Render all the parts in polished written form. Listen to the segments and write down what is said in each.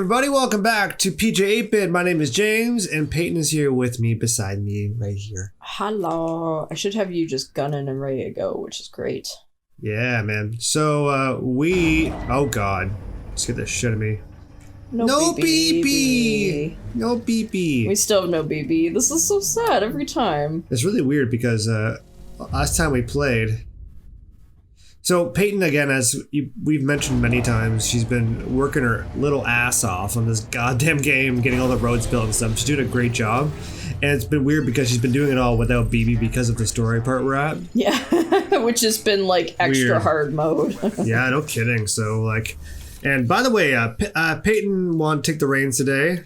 everybody, welcome back to PJ 8-Bit. My name is James, and Peyton is here with me, beside me, right here. Hello. I should have you just gunning and ready to go, which is great. Yeah, man. So, oh god. Just the shit out of me. No BB! No BB! We still have no BB. This is so sad every time. It's really weird because, last time we played... So, Peyton, again, as we've mentioned many times, she's been working her little ass off on this goddamn game, getting all the roads built and stuff. She's doing a great job. And it's been weird because she's been doing it all without BB because of the story part we're at. Yeah, which has been, like, extra weird. Hard mode. Yeah, no kidding. So, like... And by the way, Peyton wanted to take the reins today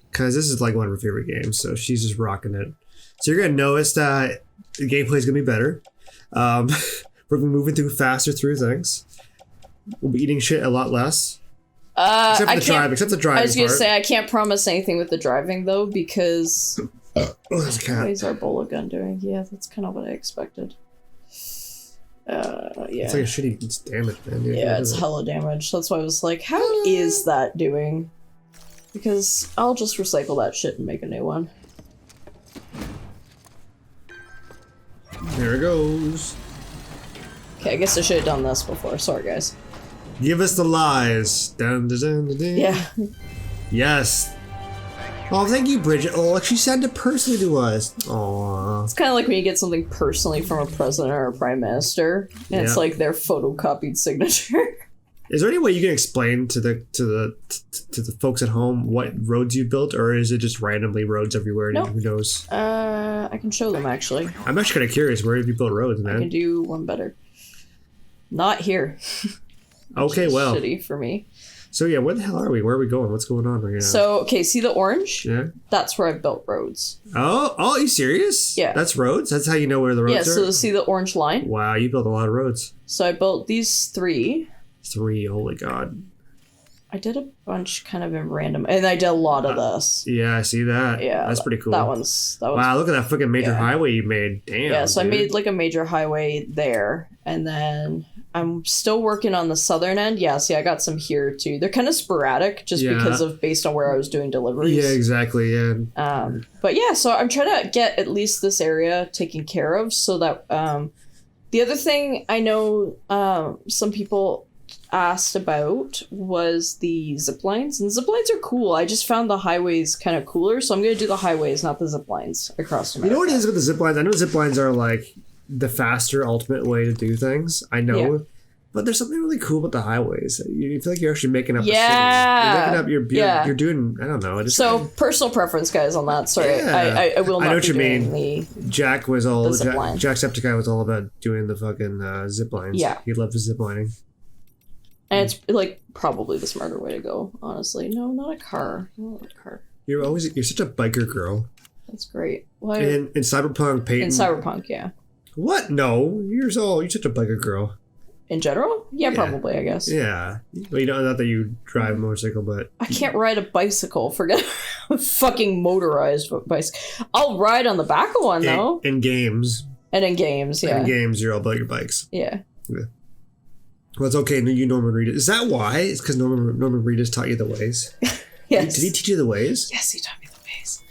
because this is, like, one of her favorite games. So, she's just rocking it. So, you're going to notice that the gameplay is going to be better. We're moving faster through things. We'll be eating shit a lot less. Except the driving. I was going to say, I can't promise anything with the driving, though, because... there's a cat. What is our bullet gun doing? Yeah, that's kind of what I expected. Yeah. It's like a shitty damage, man. Yeah, it's hella damage. That's why I was like, how is that doing? Because I'll just recycle that shit and make a new one. There it goes. Okay, I guess I should have done this before. Sorry, guys. Give us the lies. Dun, dun, dun, dun, dun. Yeah. Yes. Oh, thank you, Bridget. Oh, like she sent it personally to us. Aww. It's kind of like when you get something personally from a president or a prime minister, and it's like their photocopied signature. Is there any way you can explain to the folks at home what roads you built, or is it just randomly roads everywhere? Nope. Who knows? I can show them actually. I'm actually kind of curious. Where have you built roads, man? I can do one better. Not here. Okay, well. Shitty for me. So yeah, where the hell are we? Where are we going? What's going on right now? So, okay, see the orange? Yeah. That's where I've built roads. Oh, are you serious? Yeah. That's roads? That's how you know where the roads are? Yeah, so see the orange line? Wow, you built a lot of roads. So I built these 3. 3, holy god. I did a bunch kind of in random, and I did a lot of this. Yeah, I see that. Yeah. That's pretty cool. That one's wow, look at that fucking major highway you made. Damn. Yeah, so dude. I made like a major highway there, and then I'm still working on the southern end. Yeah, see, I got some here too. They're kind of sporadic just because of based on where I was doing deliveries. Yeah, exactly, yeah. But yeah, so I'm trying to get at least this area taken care of so that the other thing I know some people asked about was the zip lines, and zip lines are cool. I just found the highways kind of cooler, so I'm going to do the highways, not the zip lines across America. You know what it is with the zip lines? I know zip lines are like the faster ultimate way to do things. I know, but there's something really cool about the highways. You feel like you're actually making up a city. You're making up. You're doing. I don't know. So personal preference, guys, on that. Sorry, I will not. I know what you mean. Jack Jacksepticeye was all about doing the fucking zip lines. Yeah, he loved the zip lining. And it's like probably the smarter way to go, honestly. No, not a car. Not a car. You're such a biker girl. That's great. Why? In Cyberpunk, Peyton. In Cyberpunk, yeah. What? No, you're such a biker girl. In general? Yeah, probably, I guess. Yeah. Well, not that you drive a motorcycle, but... I can't ride a bicycle. Forget a fucking motorized bicycle. I'll ride on the back of one, though. In games. And in games, yeah. In games, you're all about your bikes. Yeah. Well, it's okay. You Norman Reedus. Is that why? It's because Norman Reedus taught you the ways? Yes. Did he teach you the ways? Yes, he taught me the ways.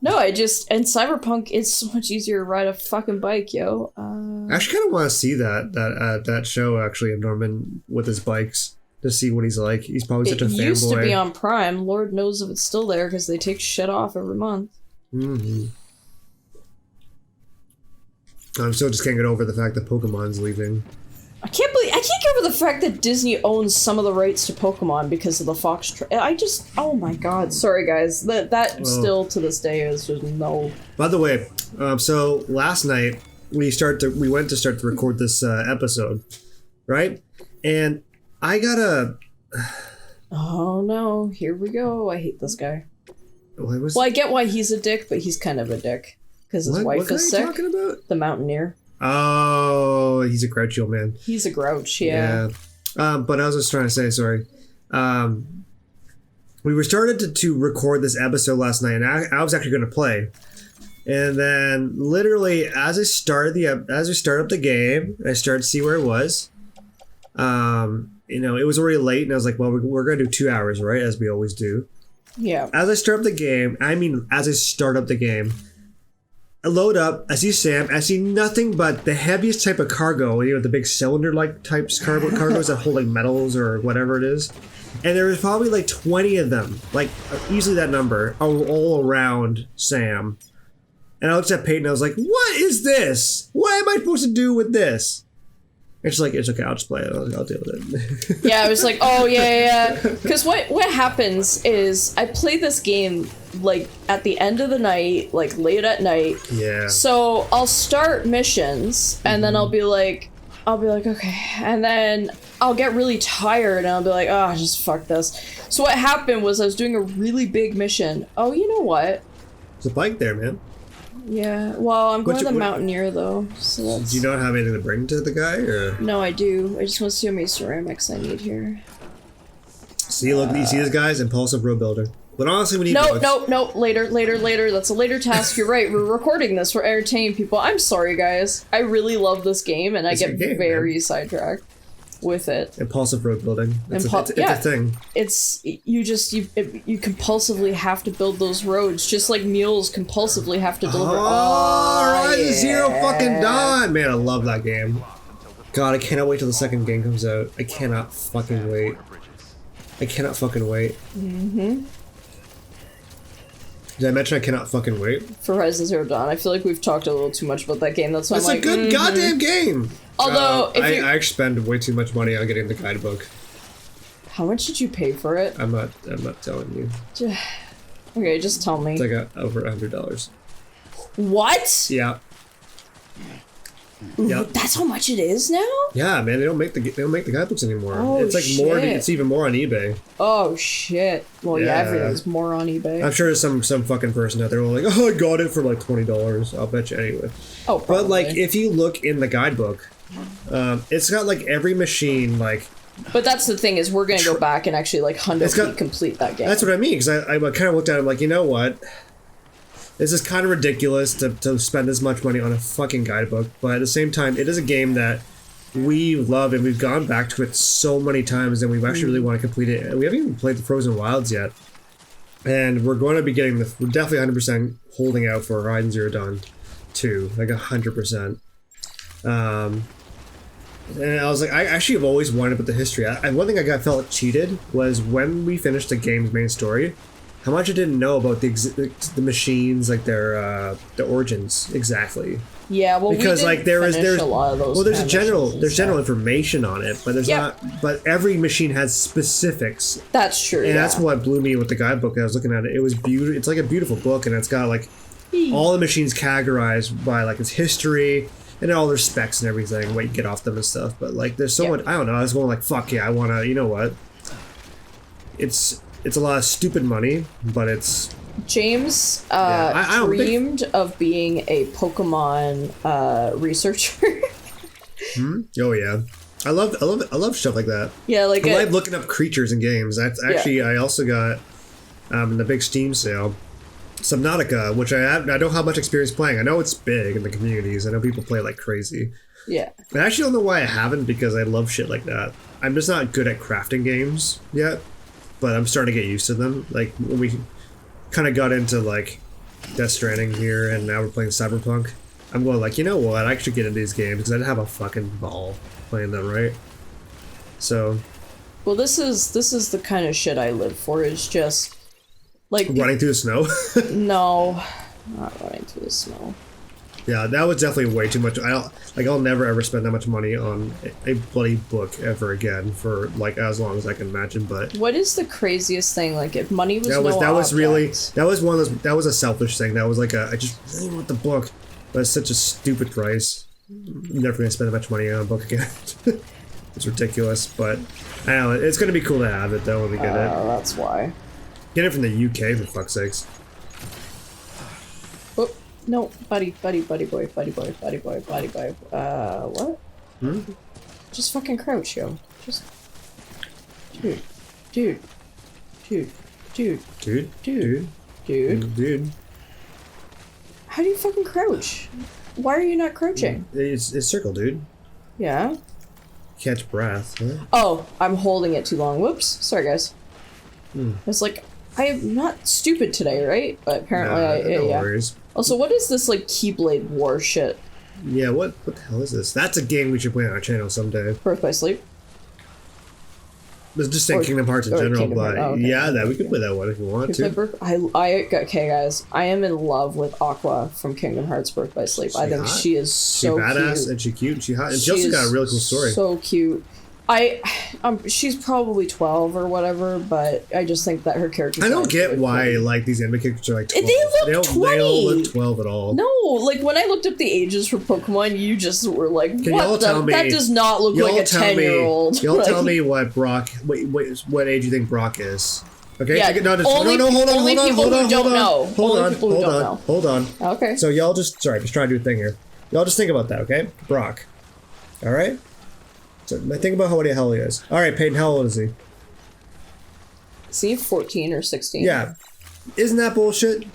No, in Cyberpunk, it's so much easier to ride a fucking bike, yo. I actually kind of want to see that show, actually, of Norman with his bikes, to see what he's like. He's probably such a fanboy. It used to be on Prime. Lord knows if it's still there, because they take shit off every month. Mm-hmm. I'm still just can't get over the fact that Pokemon's leaving. I can't get over the fact that Disney owns some of the rights to Pokemon because of the Fox. Oh my god, sorry guys. That still to this day is just no. By the way, so last night we went to start to record this episode, right? And I got a. Oh no! Here we go. I hate this guy. Well, I get why he's a dick, but he's kind of a dick because his wife is sick. What guy are you talking about? The Mountaineer. Oh, he's a grouchy old man. He's a grouch, yeah. But I was just trying to say, sorry. We were started to record this episode last night, and I was actually going to play. And then, literally, as I start up the game, I started to see where it was. It was already late, and I was like, well, we're going to do 2 hours, right? As we always do. Yeah. As I start up the game, I load up, I see Sam, I see nothing but the heaviest type of cargo, the big cylinder-like types cargoes that hold like metals or whatever it is. And there was probably like 20 of them, like easily that number, all around Sam. And I looked at Peyton and I was like, what is this? What am I supposed to do with this? And she's like, it's okay, I'll just play it. I'll deal with it. Yeah, I was like, oh, yeah. Because what happens is I play this game, like, at the end of the night, like, late at night. Yeah. So I'll start missions, and then I'll be like, okay. And then I'll get really tired, and I'll be like, oh, just fuck this. So what happened was I was doing a really big mission. Oh, you know what? There's a bike there, man. Yeah, well, I'm going to the Mountaineer, though, so that's... Do you not have anything to bring to the guy, or...? No, I do. I just want to see how many ceramics I need here. See, look, you see this guy's impulsive road builder. But honestly, we need... No, later. That's a later task. You're right, we're recording this. We're entertaining people. I'm sorry, guys. I really love this game, and I get very sidetracked with it. Impulsive road building. It's a thing. You compulsively have to build those roads, just like mules compulsively have to deliver. Horizon Zero fucking Dawn! Man, I love that game. God, I cannot wait till the second game comes out. I cannot fucking wait. Mm-hmm. Did I mention I cannot fucking wait? For Horizon Zero Dawn. I feel like we've talked a little too much about that game. That's why I'm like, it's a good goddamn game! Although, I spend way too much money on getting the guidebook. How much did you pay for it? I'm not telling you. Okay, just tell me. It's like over $100. What? Yeah. Yep. That's how much it is now? Yeah, man, they don't make the guidebooks anymore. Oh, it's like shit. more. It's even more on eBay. Oh shit! Well, yeah, everything's more on eBay. I'm sure there's some fucking person out there like, oh, I got it for like $20. I'll bet you anyway. Oh, probably. But like, if you look in the guidebook, it's got like every machine like. But that's the thing is, we're gonna go back and actually like complete that game. That's what I mean, because I kind of looked at it like, you know what? This is kind of ridiculous to spend this much money on a fucking guidebook, but at the same time, it is a game that we love and we've gone back to it so many times and we actually really want to complete it. And we haven't even played the Frozen Wilds yet. And we're going to be getting we're definitely 100% holding out for Horizon Zero Dawn 2, like 100%. And I was like, I actually have always wondered about the history. One thing I felt cheated was when we finished the game's main story, how much I didn't know about the machines, like their the origins exactly. Yeah, well, because like there's a lot of those. Well, there's general information on it, but there's not. But every machine has specifics. That's true. And that's what blew me with the guidebook. I was looking at it. It was beautiful. It's like a beautiful book, and it's got like all the machines categorized by like its history and all their specs and everything, what you get off them and stuff. But like, there's so much. I don't know. I was going like, fuck yeah, I want to. You know what? It's a lot of stupid money, but it's... James dreamed of being a Pokemon researcher. Oh yeah, I love stuff like that. Yeah, like I like looking up creatures in games. That's actually I also got in the big Steam sale Subnautica, which I don't have much experience playing. I know it's big in the communities. I know people play like crazy. Yeah. I actually don't know why I haven't, because I love shit like that. I'm just not good at crafting games yet. But I'm starting to get used to them. Like, when we kind of got into, like, Death Stranding here, and now we're playing Cyberpunk, I'm going like, you know what, I should get into these games, because I'd have a fucking ball playing them, right? So... Well, this is the kind of shit I live for, is just, like... Running through the snow? No, not running through the snow. Yeah, that was definitely way too much. I'll never ever spend that much money on a bloody book ever again for like as long as I can imagine. But what is the craziest thing? Like, if money was that was a selfish thing. That was like I just really want the book, but it's such a stupid price. I'm never gonna spend that much money on a book again. It's ridiculous, but I don't know. It's gonna be cool to have it though when we get it. That's why. Get it from the UK for fuck's sakes. No, buddy boy. What? Just fucking crouch, yo. Just... Dude. How do you fucking crouch? Why are you not crouching? It's circle, dude. Yeah? Catch breath. Huh? Oh, I'm holding it too long. Whoops. Sorry, guys. It's like... I'm not stupid today, right? But apparently no yeah. worries. Also, what is this like Keyblade War shit? Yeah, what the hell is this? That's a game we should play on our channel someday. Birth by Sleep? Let's just say Kingdom Hearts in general, Kingdom but Hearts. Oh, okay. yeah, that we could play that one if you want to. Okay, guys, I am in love with Aqua from Kingdom Hearts Birth by Sleep. I think she is so cute. She's badass cute. and she's cute and she's hot. And she also got a really cool story. So cute. She's probably 12 or whatever, but I just think that her character. I don't get why like these anime characters are like 12. They look 20. They don't look 12 at all. No, like when I looked up the ages for Pokemon, you just were like, "What the? That does not look like a 10-year-old." Y'all tell me what Brock. Wait, what age you think Brock is? Okay. Yeah, hold on. Hold on. Okay. So y'all just trying to do a thing here. Y'all just think about that, okay? Brock. All right. So think about how old he is. All right, Peyton, how old is he? Is he 14 or 16? Yeah. Isn't that bullshit?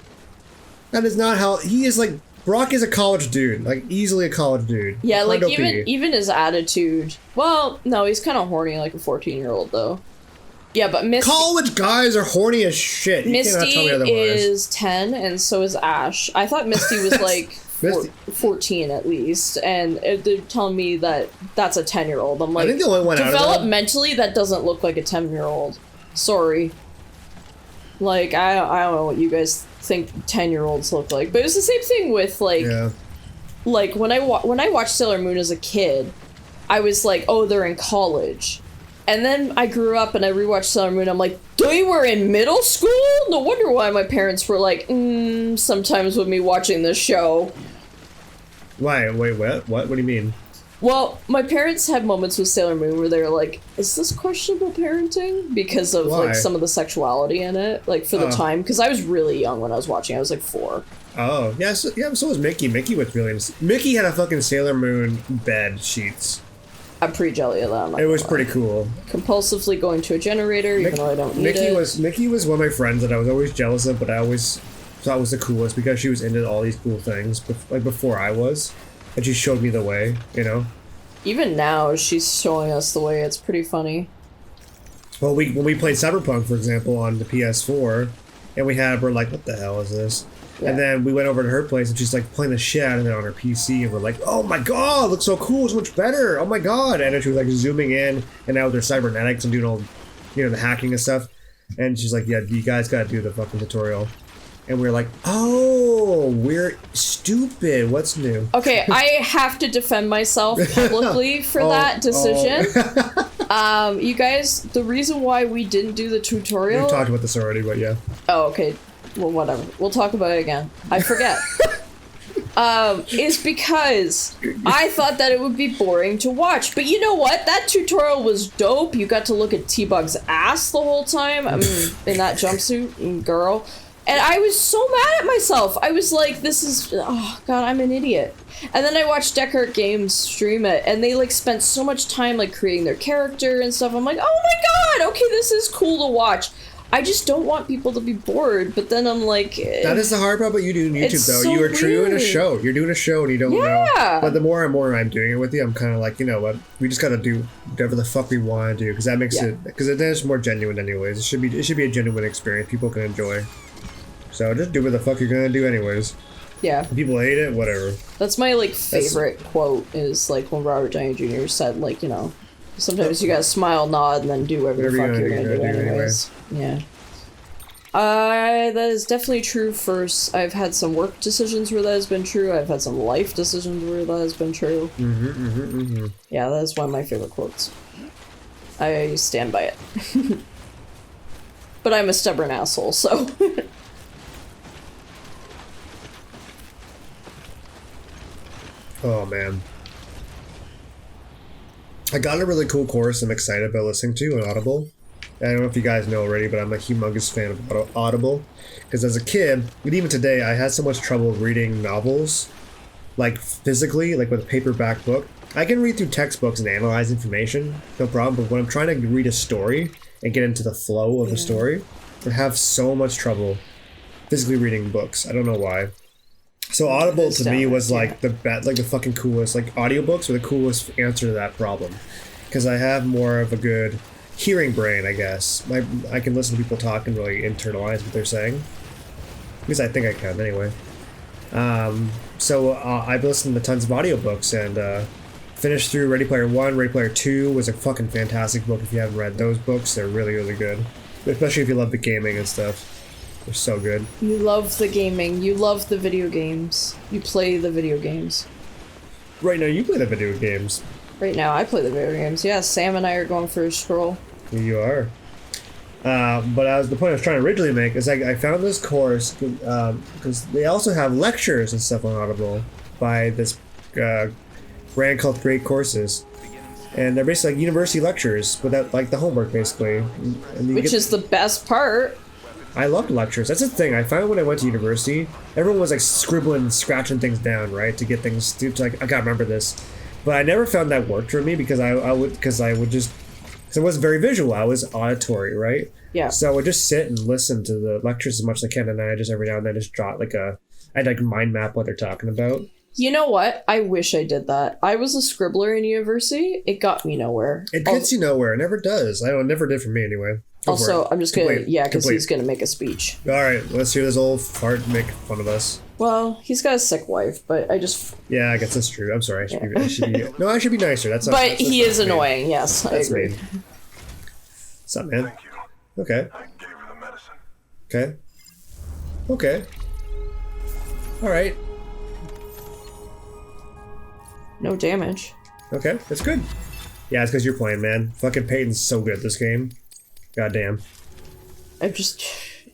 That is not how he is. Like Brock is a college dude, like easily a college dude. Yeah, like even his attitude. Well, no, he's kind of horny like a 14-year-old though. Yeah, but Misty. College guys are horny as shit. You Misty is 10, and so is Ash. I thought Misty was like 14 at least, and they're telling me that that's a 10-year-old. I'm like, I think the only one developmentally that doesn't look like a 10-year-old. Sorry. Like I don't know what you guys think 10-year-olds look like, but it was the same thing with like, like when I watched Sailor Moon as a kid, I was like, oh, they're in college. And then I grew up and I rewatched Sailor Moon. I'm like, they were in middle school? No wonder why my parents were like, sometimes with me watching this show. Why? Wait, what? What do you mean? Well, my parents had moments with Sailor Moon where they were like, is this questionable parenting? Because of like some of the sexuality in it, like for the time. Because I was really young when I was watching. I was like 4. Oh, yeah, so was Mickey. Mickey was really... Mickey had a fucking Sailor Moon bed sheets. I'm pretty jelly of that. It was pretty cool. Compulsively going to a generator, even though I don't need it. Mickey was one of my friends that I was always jealous of, but I always thought was the coolest because she was into all these cool things, like before I was, and she showed me the way, you know? Even now, she's showing us the way. It's pretty funny. Well, when we played Cyberpunk, for example, on the PS4, and we're like, what the hell is this? Yeah. And then we went over to her place, and she's like playing the shit out of it on her PC, and we're like, "Oh my god, it looks so cool! It's much better! Oh my god!" And then she was like zooming in, and now with her cybernetics and doing all, the hacking and stuff. And she's like, "Yeah, you guys gotta do the fucking tutorial." And we're like, "Oh, we're stupid. What's new?" Okay, I have to defend myself publicly for that decision. You guys, the reason why we didn't do the tutorial. We've talked about this already, but yeah. Oh, okay. Well, whatever. We'll talk about it again. I forget. Is because I thought that it would be boring to watch. But you know what? That tutorial was dope. You got to look at T-Bug's ass the whole time in that jumpsuit, girl. And I was so mad at myself. I was like, oh god, I'm an idiot. And then I watched Deckard Games stream it, and they like spent so much time like creating their character and stuff. I'm like, oh my god, okay, this is cool to watch. I just don't want people to be bored, but then I'm like... That is the hard part about you doing YouTube, though. So you are doing a show. You're doing a show and you don't know. But the more and more I'm doing it with you, I'm kind of like, you know what? We just gotta do whatever the fuck we want to do, because that makes it... Because it is more genuine anyways. It should be a genuine experience people can enjoy. So just do what the fuck you're gonna do anyways. Yeah. If people hate it, whatever. That's my, like, favorite quote, is, like, when Robert Downey Jr. said, like, you know... Sometimes you gotta smile, nod, and then do whatever the fuck you're gonna do anyways. Yeah. That is definitely true I've had some work decisions where that has been true. I've had some life decisions where that has been true. Yeah, that is one of my favorite quotes. I stand by it. But I'm a stubborn asshole, so... Oh, man. I got a really cool course I'm excited about listening to on Audible. I don't know if you guys know already, but I'm a humongous fan of Audible. Because as a kid, and even today, I had so much trouble reading novels, like physically, like with a paperback book. I can read through textbooks and analyze information, no problem, but when I'm trying to read a story and get into the flow of the story, I have so much trouble physically reading books. I don't know why. So Audible to me was like the fucking coolest, like audiobooks are the coolest answer to that problem. Because I have more of a good hearing brain, I guess. I can listen to people talk and really internalize what they're saying. At least I think I can, anyway. So I've listened to tons of audiobooks and finished through Ready Player One. Ready Player Two was a fucking fantastic book. If you haven't read those books, they're really, really good. Especially if you love the gaming and stuff. They're so good. You love the gaming. You love the video games. You play the video games. Right now, you play the video games. Right now, I play the video games. Yeah, Sam and I are going for a stroll. Here you are. But the point I was trying to originally make is I found this course because they also have lectures and stuff on Audible by this brand called Great Courses. And they're basically like university lectures, without like the homework basically. Which is the best part. I loved lectures. That's the thing. I found when I went to university, everyone was like scribbling, scratching things down, right, to get things to like I gotta remember this. But I never found that worked for me because I would just because it wasn't very visual. I was auditory, right? Yeah. So I would just sit and listen to the lectures as much as I can, and then I just every now and then just draw I'd like mind map what they're talking about. You know what? I wish I did that. I was a scribbler in university. It got me nowhere. It gets you nowhere. It never does. It never did for me anyway. Also, I'm just gonna because he's gonna make a speech. All right, let's hear this old fart make fun of us. Well, he's got a sick wife, but I just. Yeah, I guess that's true. I'm sorry. I should be nicer. That's. But he is annoying. Yes, I agree. What's up, man? Thank you. Okay. I gave her the medicine. Okay. Okay. All right. No damage. Okay, that's good. Yeah, it's because you're playing, man. Fucking Peyton's so good at this game. Goddamn. I'm just.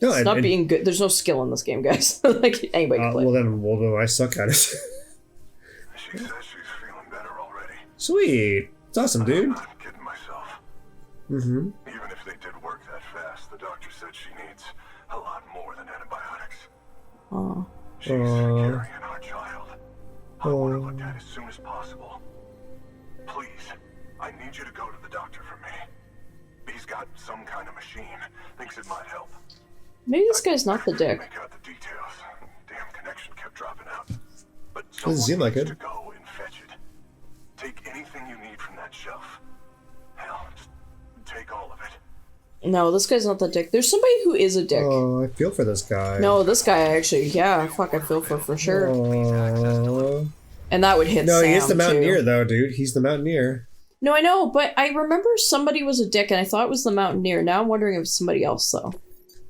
No, it's not being good. There's no skill in this game, guys. Like anybody can play. Well then I suck at it. She says she's feeling better already. Sweet. It's awesome, dude. I'm not kidding myself. Mm-hmm. Even if they did work that fast, the doctor said she needs a lot more than antibiotics. Oh. She's carrying our child. I want her looked at as soon as possible. Please, I need you to go to the doctor for me. He's got some kind of machine. Thinks it might help. Maybe this guy's not the dick. Make out the details. Damn connection kept dropping out. But Doesn't seem like it. to go and fetch it. Take anything you need from that shelf. Hell, just take all of it. No, this guy's not the dick. There's somebody who is a dick. Oh, I feel for this guy. No, this guy actually, yeah, fuck, I feel for sure. Oh. And that would hit No, Sam, he is the Mountaineer, too. though, dude. He's the Mountaineer. No, I know, but I remember somebody was a dick, and I thought it was the Mountaineer. Now I'm wondering if it's somebody else, though.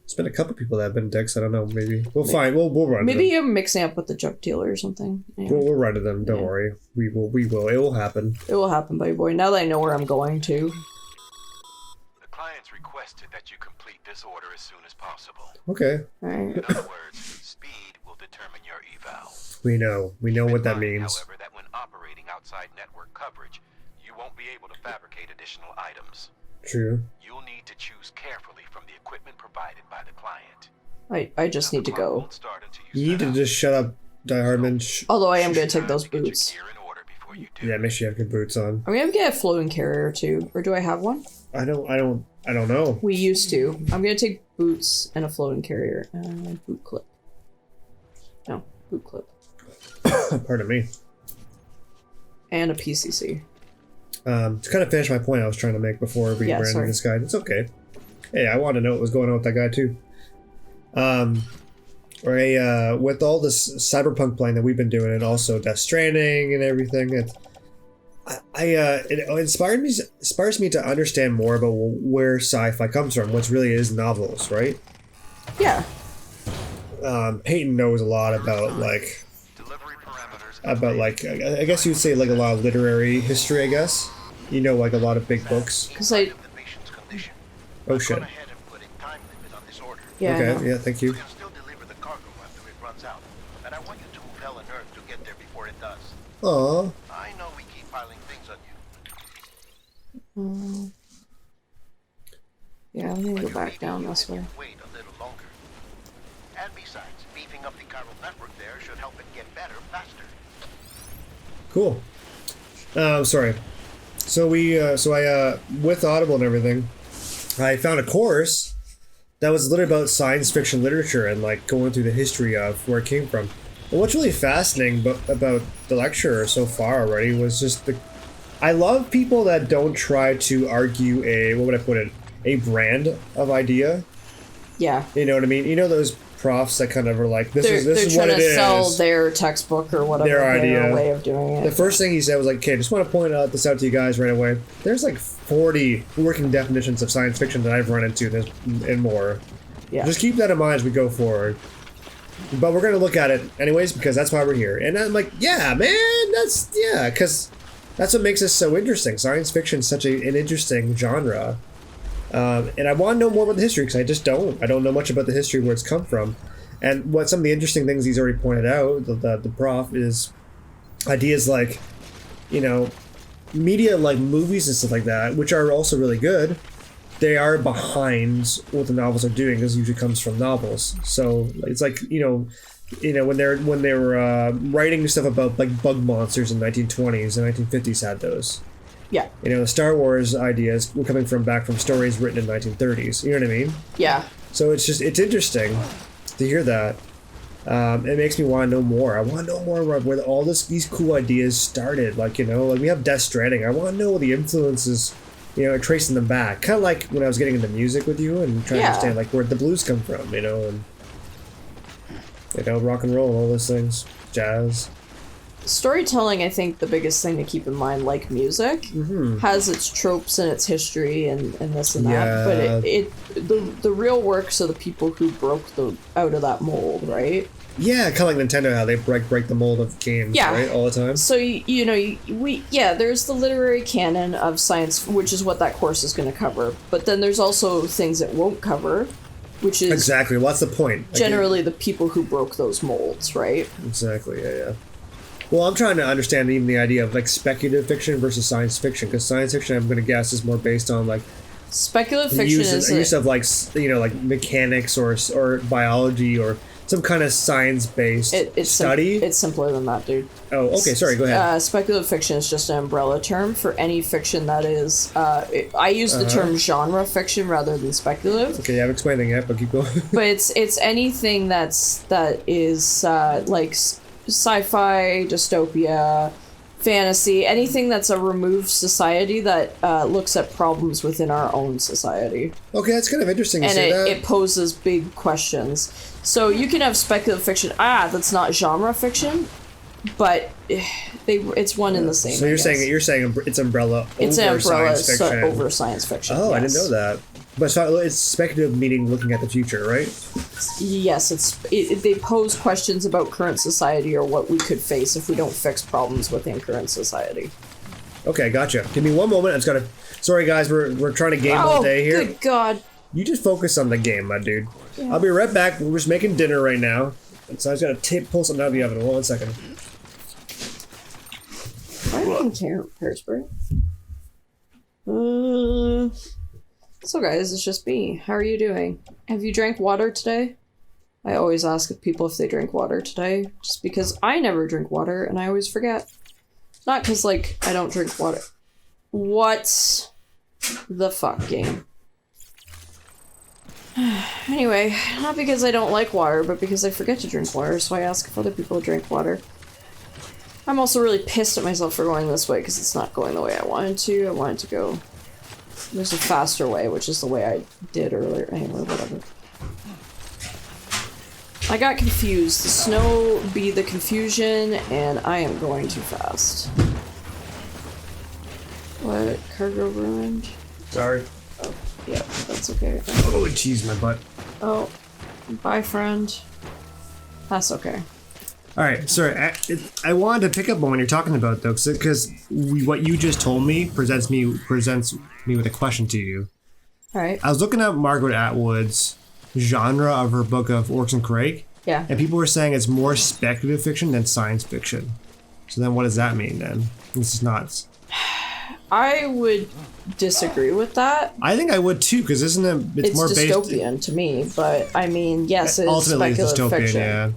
There's been a couple people that have been dicks. I don't know. Maybe we'll find. We'll run. Maybe to them. you're mixing up with the drug dealer or something. Anyway, We'll run to them. Don't worry. We will. It will happen. it will happen, buddy boy. Now that I know where I'm going to. The client's requested that you complete this order as soon as possible. Okay. All right. In other words, speed will determine your eval. We know. We know what that Keep in mind, means. However, that when operating outside network coverage, you won't be able to fabricate additional items. True. You'll need to choose carefully from the equipment provided by the client. I just need to The clock go. won't start until You need set to up. just shut up, Die Hardman. Although I am going to take those To get your boots. gear in order before you do. Yeah, make sure you have good boots on. I'm going to get a floating carrier, too. Or do I have one? I don't know. We used to. I'm going to take boots and a floating carrier. And boot clip. No, boot clip. Pardon me. And a PCC. To kind of finish my point I was trying to make before we ran into this guy. It's okay. Hey, I wanted to know what was going on with that guy too. With all this cyberpunk playing that we've been doing, and also Death Stranding and everything, it inspires me to understand more about where sci-fi comes from, which really is novels, right? Yeah. Peyton knows a lot about Delivery parameters. I guess you'd say like a lot of literary history. I guess you know like a lot of big books. Because I... The patient's condition. Oh shit. Go ahead and put a time limit on this order. Yeah, I know. Okay. Yeah. Thank you. You can still deliver the cargo after it runs out, but I want you to move hell and earth to get there before it does. Aw. I know we keep piling things on you. Yeah, I'm going to go back down this way. Wait a little longer. And besides, beefing up the chiral network there should help it get better faster. Cool. Sorry. So I with Audible and everything, I found a course that was literally about science fiction literature and like going through the history of where it came from. But what's really fascinating about the lecture so far already was just I love people that don't try to argue what would I put it, a brand of idea. Yeah. You know what I mean? You know those profs that kind of are like, this is what it is. They're trying to sell their textbook or whatever, their idea. way of doing it. The first thing he said was like, okay, just want to point this out to you guys right away. There's like 40 working definitions of science fiction that I've run into and more. Yeah. Just keep that in mind as we go forward. But we're going to look at it anyways because that's why we're here. And I'm like, yeah, man, because that's what makes us so interesting. Science fiction is such an interesting genre. And I want to know more about the history because I just don't. I don't know much about the history where it's come from. And what some of the interesting things he's already pointed out, the prof, is ideas like, you know, media like movies and stuff like that, which are also really good. They are behind what the novels are doing because it usually comes from novels. So it's like, you know, when they were writing stuff about like bug monsters in the 1920s and 1950s had those. Yeah. You know, the Star Wars ideas were coming back from stories written in the 1930s. You know what I mean? Yeah. So it's interesting to hear that. It makes me want to know more. I want to know more about where all these cool ideas started. Like, you know, like we have Death Stranding. I want to know the influences, you know, tracing them back. Kind of like when I was getting into music with you and trying to understand like where the blues come from, you know, and you know, rock and roll, all those things, jazz. Storytelling, I think the biggest thing to keep in mind, like music, has its tropes and its history and this and that. But the real works are the people who broke out of that mold, right? Yeah, kind of like Nintendo, how they break the mold of games, right, all the time. So there's the literary canon of science, which is what that course is going to cover. But then there's also things it won't cover, which is exactly what's the point? Generally, the people who broke those molds, right? Exactly. Yeah. Well, I'm trying to understand even the idea of like speculative fiction versus science fiction, because science fiction, I'm going to guess, is more based on like speculative fiction use of like, you know, like mechanics or biology or some kind of science-based study. It's simpler than that, dude. Oh, okay. Sorry, go ahead. Speculative fiction is just an umbrella term for any fiction that is. I use the term genre fiction rather than speculative. Okay, I'm explaining it, but keep going. But it's anything that is like sci-fi, dystopia, fantasy, anything that's a removed society that looks at problems within our own society. Okay, that's kind of interesting to say that. And it poses big questions. So you can have speculative fiction. That's not genre fiction, but it's one in the same. So you're saying it's umbrella. It's an umbrella science fiction. over science fiction. Oh, yes. I didn't know that. But it's speculative, meaning looking at the future, right? Yes, they pose questions about current society or what we could face if we don't fix problems within current society. Okay, gotcha. Give me one moment. I just gotta. Sorry, guys, we're trying to game all day here. Good God! You just focus on the game, my dude. Yeah. I'll be right back. We're just making dinner right now, so I just gotta pull something out of the oven. Hold on a second. Why do I care, Hairspray? So guys, it's just me. How are you doing? Have you drank water today? I always ask people if they drink water today, just because I never drink water and I always forget. Not because, like, I don't drink water. What the fuck, game? Anyway, not because I don't like water, but because I forget to drink water, so I ask if other people drink water. I'm also really pissed at myself for going this way, because it's not going the way I wanted to. I wanted to go... There's a faster way, which is the way I did earlier. Anyway, whatever. I got confused. The snow be the confusion, and I am going too fast. What? Cargo ruined? Sorry. Oh, yeah, that's okay. Oh, jeez, my butt. Oh, bye, friend. That's okay. All right, sorry. I wanted to pick up on what you're talking about, though, because what you just told me presents me with a question to you. All right. I was looking at Margaret Atwood's genre of her book of Orcs and Craig. Yeah. And people were saying it's more speculative fiction than science fiction. So then what does that mean then? This is nuts. I would disagree with that. I think I would too, because isn't it? It's more dystopian to me, but I mean, yes, it's ultimately speculative dystopian, fiction. yeah.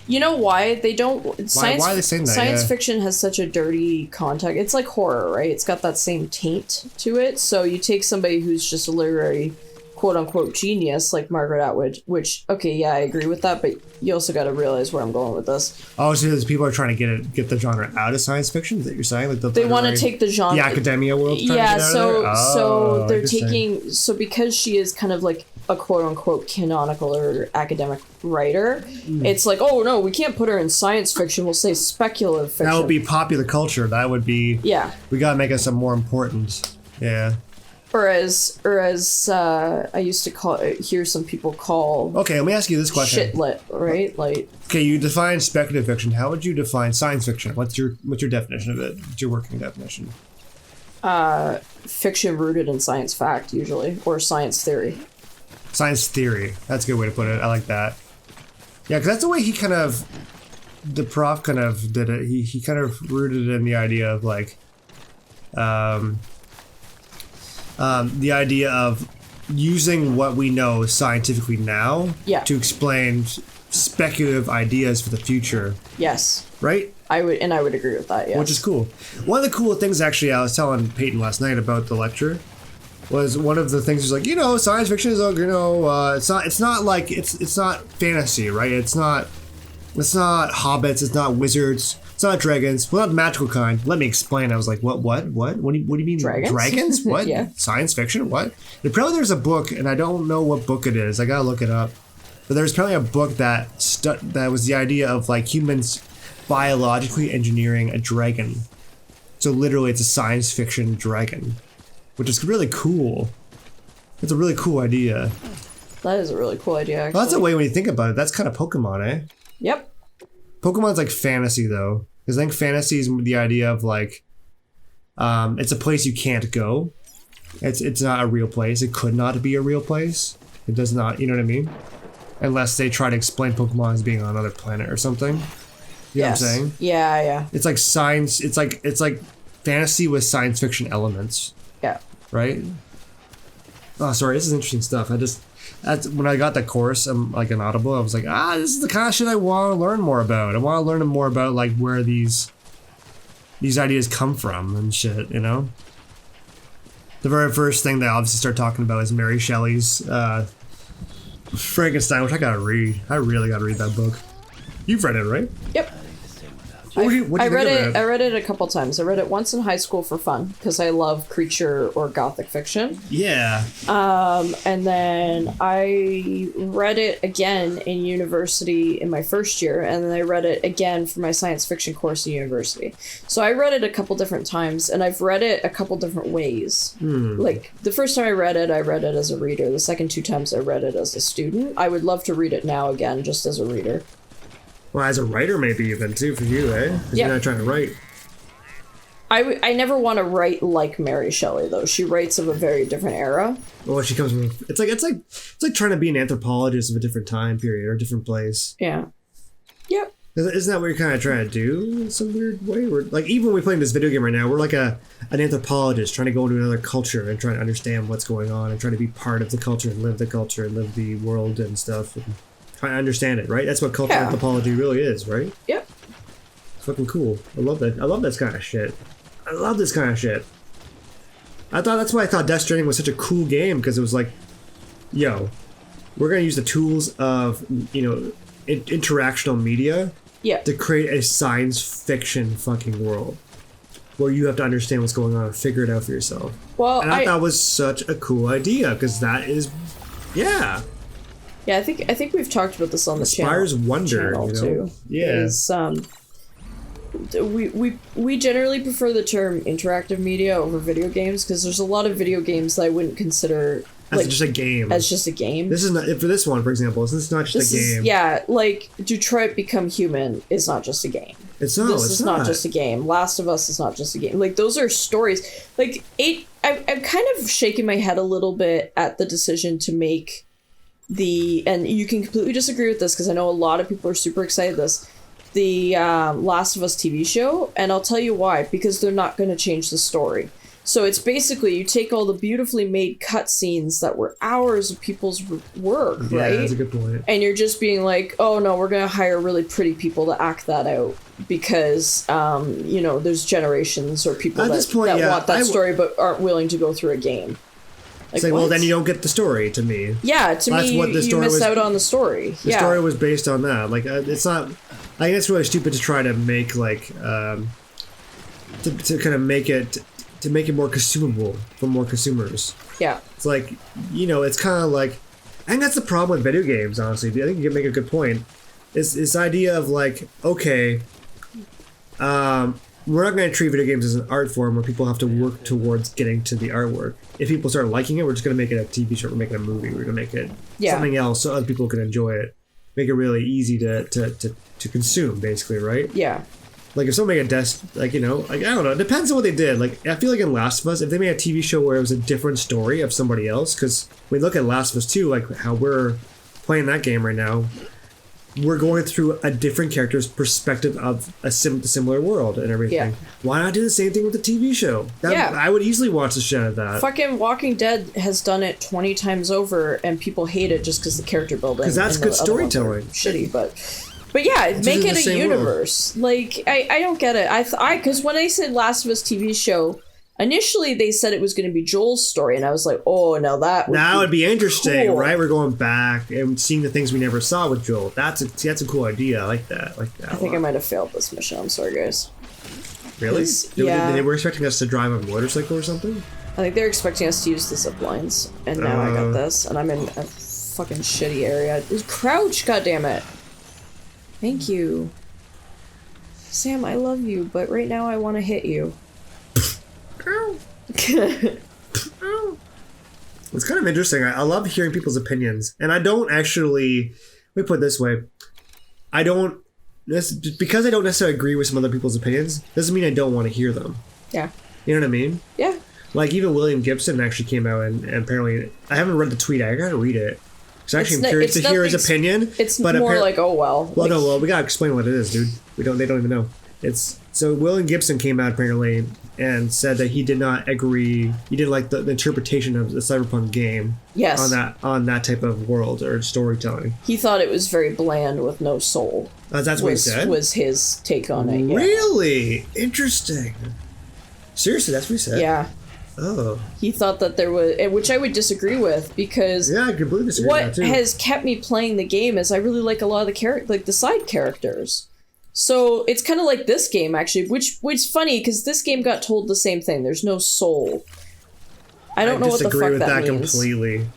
You know why they don't? Why are they saying that? Science fiction has such a dirty context. It's like horror, right? It's got that same taint to it. So you take somebody who's just a literary quote unquote genius like Margaret Atwood, which, okay, yeah, I agree with that, but you also got to realize where I'm going with this. Oh, so those people are trying to get the genre out of science fiction, is that you're saying? Like they want to take the genre, the academia world. Yeah, so they're interesting. taking, so because she is kind of like a quote unquote canonical or academic writer, it's like, oh no, we can't put her in science fiction, we'll say speculative fiction. That would be popular culture. That would be, yeah. We gotta make it some more important. Yeah. Or as I used to hear some people call. Okay, let me ask you this question. Shit lit, right? Like. Okay, you define speculative fiction. How would you define science fiction? What's your definition of it? What's your working definition? Fiction rooted in science fact, usually, or science theory. Science theory. That's a good way to put it. I like that. Yeah, because that's the way he kind of, the prof kind of did it. He kind of rooted in the idea of like, the idea of using what we know scientifically now to explain speculative ideas for the future. Yes. Right? I would agree with that, yes. Which is cool. One of the cool things, actually, I was telling Peyton last night about the lecture, was one of the things was like, science fiction is, it's not fantasy, right? It's not hobbits, it's not wizards, it's not dragons, well, not magical kind. Let me explain. I was like, what do you mean? Dragons? What? Yeah. Science fiction? What? And apparently there's a book, and I don't know what book it is. I gotta look it up. But there's apparently a book that was the idea of like humans biologically engineering a dragon. So literally it's a science fiction dragon, which is really cool. It's a really cool idea. That is a really cool idea, actually. Well, that's a way when you think about it. That's kind of Pokemon, eh? Yep. Pokemon's like fantasy, though. Because I think fantasy is the idea of like, it's a place you can't go. It's not a real place. It could not be a real place. It does not, you know what I mean? Unless they try to explain Pokemon as being on another planet or something. You know what I'm saying? Yeah. It's like science, it's like fantasy with science fiction elements. Yeah. Right? Oh, sorry, this is interesting stuff. That's when I got that course, like an Audible, I was like, this is the kind of shit I want to learn more about. I want to learn more about like where these ideas come from and shit, you know? The very first thing they obviously start talking about is Mary Shelley's Frankenstein, which I gotta read. I really gotta read that book. You've read it, right? Yep. What do you I read think it. of I read it a couple times. I read it once in high school for fun because I love creature or gothic fiction. Yeah. And then I read it again in university in my first year, and then I read it again for my science fiction course in university. So I read it a couple different times, and I've read it a couple different ways. Like the first time I read it as a reader. The second two times I read it as a student. I would love to read it now again, just as a reader. Well, as a writer, maybe even too for you, eh? Because Yeah. you're not trying to write. I never want to write like Mary Shelley, though. She writes of a very different era. Well, she comes from. It's like trying to be an anthropologist of a different time period or a different place. Yeah. Yep. Isn't that what you're kind of trying to do in some weird way? We're like, even when we're playing this video game right now, we're like an anthropologist trying to go into another culture and trying to understand what's going on and trying to be part of the culture and live the world and stuff. And trying to understand it, right? That's what cultural anthropology really is, right? Yep. It's fucking cool. I love that. I love this kind of shit. I love this kind of shit. That's why I thought Death Stranding was such a cool game, because it was like, yo, we're gonna use the tools of, interactional media to create a science fiction fucking world where you have to understand what's going on and figure it out for yourself. Well, and I thought that was such a cool idea, because that is, yeah, I think we've talked about this on the inspires wonder, too. Yeah. Is, we generally prefer the term interactive media over video games, because there's a lot of video games that I wouldn't consider as just a game. As just a game. This is not, for this one, for example, this is not just a game. Like Detroit Become Human is not just a game. This is not just a game. Last of Us is not just a game. Like, those are stories. Like, I'm kind of shaking my head a little bit at the decision to make and you can completely disagree with this, because I know a lot of people are super excited the Last of Us TV show, and I'll tell you why. Because they're not going to change the story. So it's basically, you take all the beautifully made cutscenes that were hours of people's work, right? Yeah, that's a good point. And you're just being like, oh no, we're going to hire really pretty people to act that out, because, there's generations or people that want that story but aren't willing to go through a game. It's like, well, then you don't get the story to me. Yeah, to That's me, what the you story missed was- out on the story. The story was based on that. Like, it's not. I think it's really stupid to try to make like to kind of make it to make it more consumable for more consumers. Yeah. It's like, you know, it's kind of like, I think that's the problem with video games. Honestly, I think you can make a good point. Is this idea of like, okay, we're not going to treat video games as an art form where people have to work towards getting to the artwork. If people start liking it, we're just going to make it a TV show. We're making a movie. We're going to make it something else so other people can enjoy it. Make it really easy to consume, basically, right? Yeah. Like if someone made a desk, like, you know, like, I don't know, it depends on what they did. Like, I feel like in Last of Us, if they made a TV show where it was a different story of somebody else, because we look at Last of Us 2, like how we're playing that game right now, we're going through a different character's perspective of a similar world and everything. Yeah. Why not do the same thing with the TV show? I would easily watch the shit out of that. Fucking Walking Dead has done it 20 times over, and people hate it just because the character building. Because that's good storytelling. Shitty, but yeah, make it a universe. Like, I don't get it. Because when I said Last of Us TV show, initially they said it was going to be Joel's story, and I was like, oh, now that would be interesting, cool. right? We're going back and seeing the things we never saw with Joel. That's a cool idea. I like that. I think I might have failed this mission. I'm sorry, guys. Really? Yeah. They were expecting us to drive a motorcycle or something? I think they're expecting us to use the zip lines, and now I got this, and I'm in a fucking shitty area. Crouch, goddammit. Thank you. Sam, I love you, but right now I want to hit you. It's kind of interesting. I love hearing people's opinions, and I don't actually. Let me put it this way: because I don't necessarily agree with some other people's opinions, doesn't mean I don't want to hear them. Yeah. You know what I mean? Yeah. Like even William Gibson actually came out and apparently I haven't read the tweet. I gotta read it. So actually, I'm curious to hear his opinion. It's more like, oh well. Well, like, no, well, we gotta explain what it is, dude. They don't even know. So William Gibson came out apparently and said that he did not agree. He didn't like the interpretation of the Cyberpunk game. Yes. On that type of world or storytelling. He thought it was very bland with no soul. That's what he said. Was his take on it? Yeah. Really interesting. Seriously, that's what he said. Yeah. Oh. He thought that there was, which I would disagree with, because yeah, I completely disagree with that too. What has kept me playing the game is I really like a lot of the side characters. So it's kind of like this game actually, which is funny because this game got told the same thing. There's no soul. I don't know what the fuck that means.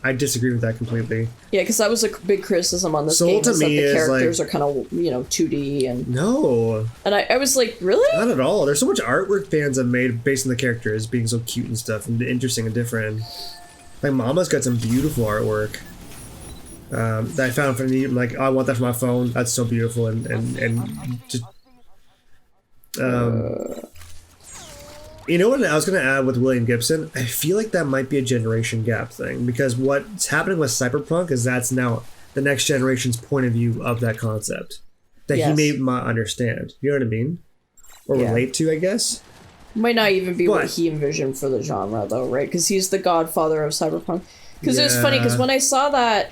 I disagree with that completely. Yeah, because that was a big criticism on this soul game. To is me that the characters like, are kind of 2D and no. And I was like, really? Not at all. There's so much artwork fans have made based on the characters being so cute and stuff and interesting and different. Like Mama's got some beautiful artwork. That I found from I'm like, oh, I want that for my phone. That's so beautiful and just you know what I was going to add with William Gibson? I feel like that might be a generation gap thing because what's happening with Cyberpunk is that's now the next generation's point of view of that concept that he may not understand. You know what I mean? Or relate to, I guess. Might not even be what he envisioned for the genre, though, right? Because he's the godfather of Cyberpunk. Because it was funny, because when I saw that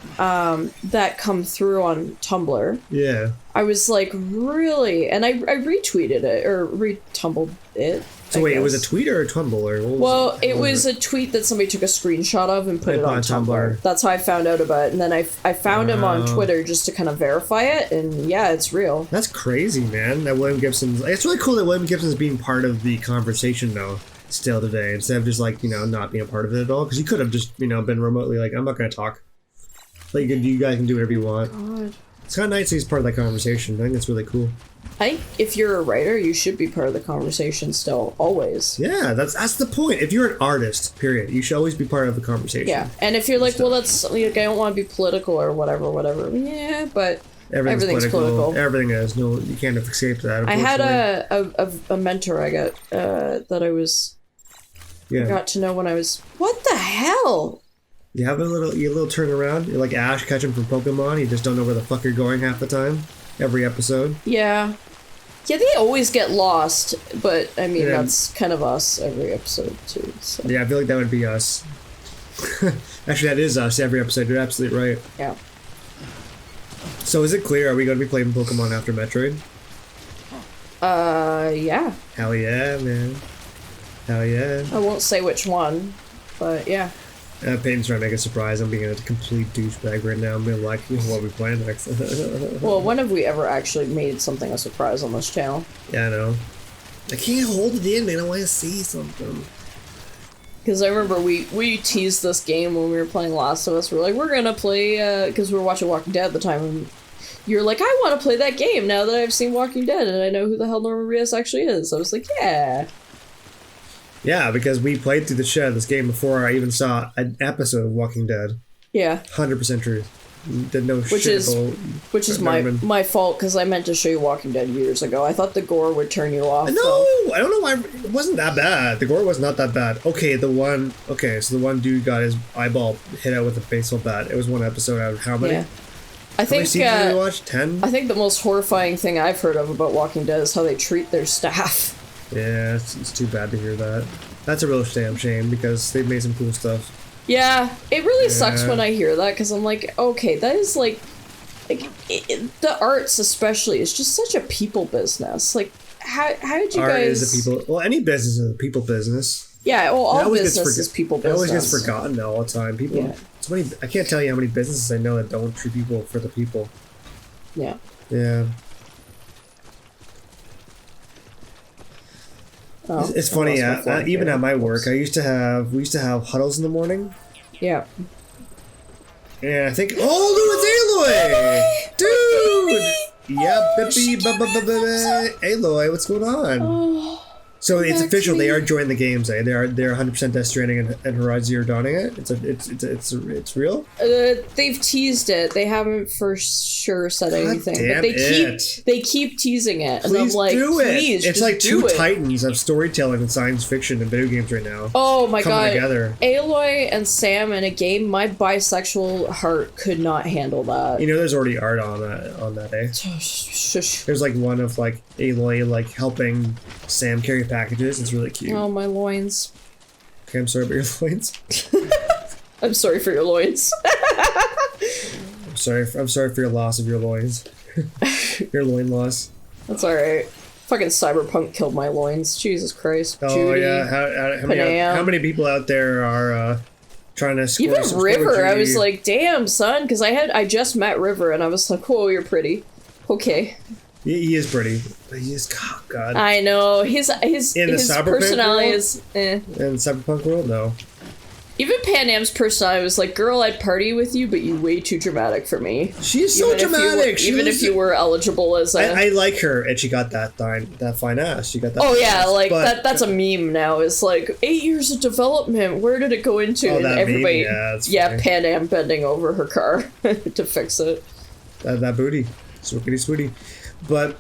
that come through on Tumblr, I was like, really? And I retweeted it, or retumbled it. So wait, it was a tweet or a Tumblr? Or it was a tweet that somebody took a screenshot of and put it on Tumblr. That's how I found out about it. And then I found him on Twitter just to kind of verify it, and yeah, it's real. That's crazy, man. That William Gibson's... It's really cool that William Gibson's being part of the conversation, though, still today, instead of just, like, not being a part of it at all. Because he could have just, been remotely like, I'm not going to talk. Like, you guys can do whatever you want. God. It's kind of nice that he's part of that conversation. I think that's really cool. I think if you're a writer, you should be part of the conversation still, always. Yeah, that's the point. If you're an artist, period, you should always be part of the conversation. Yeah, and if you're like, well, that's like, I don't want to be political or whatever. Yeah, but everything's political. Everything is. No, you can't escape that. I had a mentor I got that I was. Yeah. I got to know when I was. What the hell? You have a little turnaround. You're like Ash catching from Pokemon. You just don't know where the fuck you're going half the time. Every episode. Yeah. Yeah, they always get lost, but I mean, that's kind of us every episode, too. So. Yeah, I feel like that would be us. Actually, that is us every episode. You're absolutely right. Yeah. So is it clear? Are we going to be playing Pokemon after Metroid? Yeah. Hell yeah, man. Hell yeah. I won't say which one, but yeah. Peyton's trying to make a surprise. I'm being a complete douchebag right now. I'm being like, what are we playing next? Well, when have we ever actually made something a surprise on this channel? Yeah, I know. I can't hold it in, man. I want to see something. Because I remember we teased this game when we were playing Last of Us. We're like, we're gonna play, because we were watching Walking Dead at the time, and you're like, I want to play that game now that I've seen Walking Dead, and I know who the hell Norman Reedus actually is. So I was like, yeah. Yeah, because we played through the shit of this game before I even saw an episode of Walking Dead. Yeah. 100% truth. Didn't know which shit is about which is Norman. my fault, because I meant to show you Walking Dead years ago. I thought the gore would turn you off. No, though. I don't know why it wasn't that bad. The gore was not that bad. Okay, so the one dude got his eyeball hit out with a baseball bat. It was one episode out of how many? Yeah. How many seasons did we watch? 10? I think the most horrifying thing I've heard of about Walking Dead is how they treat their staff. Yeah, it's too bad to hear that. That's a real shame because they've made some cool stuff. Yeah, it really sucks when I hear that, because I'm like, okay, that is the arts especially is just such a people business. Like, how did you Art guys? Is a people. Well, any business is a people business. Yeah, well, all always business is people business. It always gets forgotten all the time. People. Yeah. I can't tell you how many businesses I know that don't treat people for the people. Yeah. Yeah. Oh, it's funny. Even at my work, we used to have huddles in the morning. Yeah. And I think, oh, it's Aloy! Dude! Yeah, Bippy, Aloy, what's going on? Oh, So it's official. They are joining the games. They're 100% Death Stranding and Horizon Zero Dawning it. It's real. They've teased it. They haven't for sure said anything, but they keep teasing it. Please, and I'm like, do it. Please, it's just like two do it. titans of storytelling and science fiction and video games right now. Oh my god! Together. Aloy and Sam in a game. My bisexual heart could not handle that. You know, there's already art on that, eh? Shush. There's like one of like Aloy like helping Sam carry packages. It's really cute. Oh, my loins. Okay, I'm sorry about your loins. I'm sorry for your loins. I'm sorry for your loss of your loins. Your loin loss. That's alright. Fucking Cyberpunk killed my loins. Jesus Christ. Oh, Judy, yeah. How many people out there are trying to score even some River, score I was like, damn, son, because I just met River, and I was like, oh, you're pretty. Okay. He is pretty. He is, oh god. I know his personality is. In Cyberpunk world, no. Even Panam's personality was like, girl, I'd party with you, but you're way too dramatic for me. She's so dramatic. Even if you were eligible as a... I like her, and she got that fine ass. She got that. Oh yeah, ass, like but, that's a meme now. It's like 8 years of development. Where did it go into? Oh, and that everybody, meme? yeah, Panam bending over her car to fix it. That booty, swoopity swooty, but.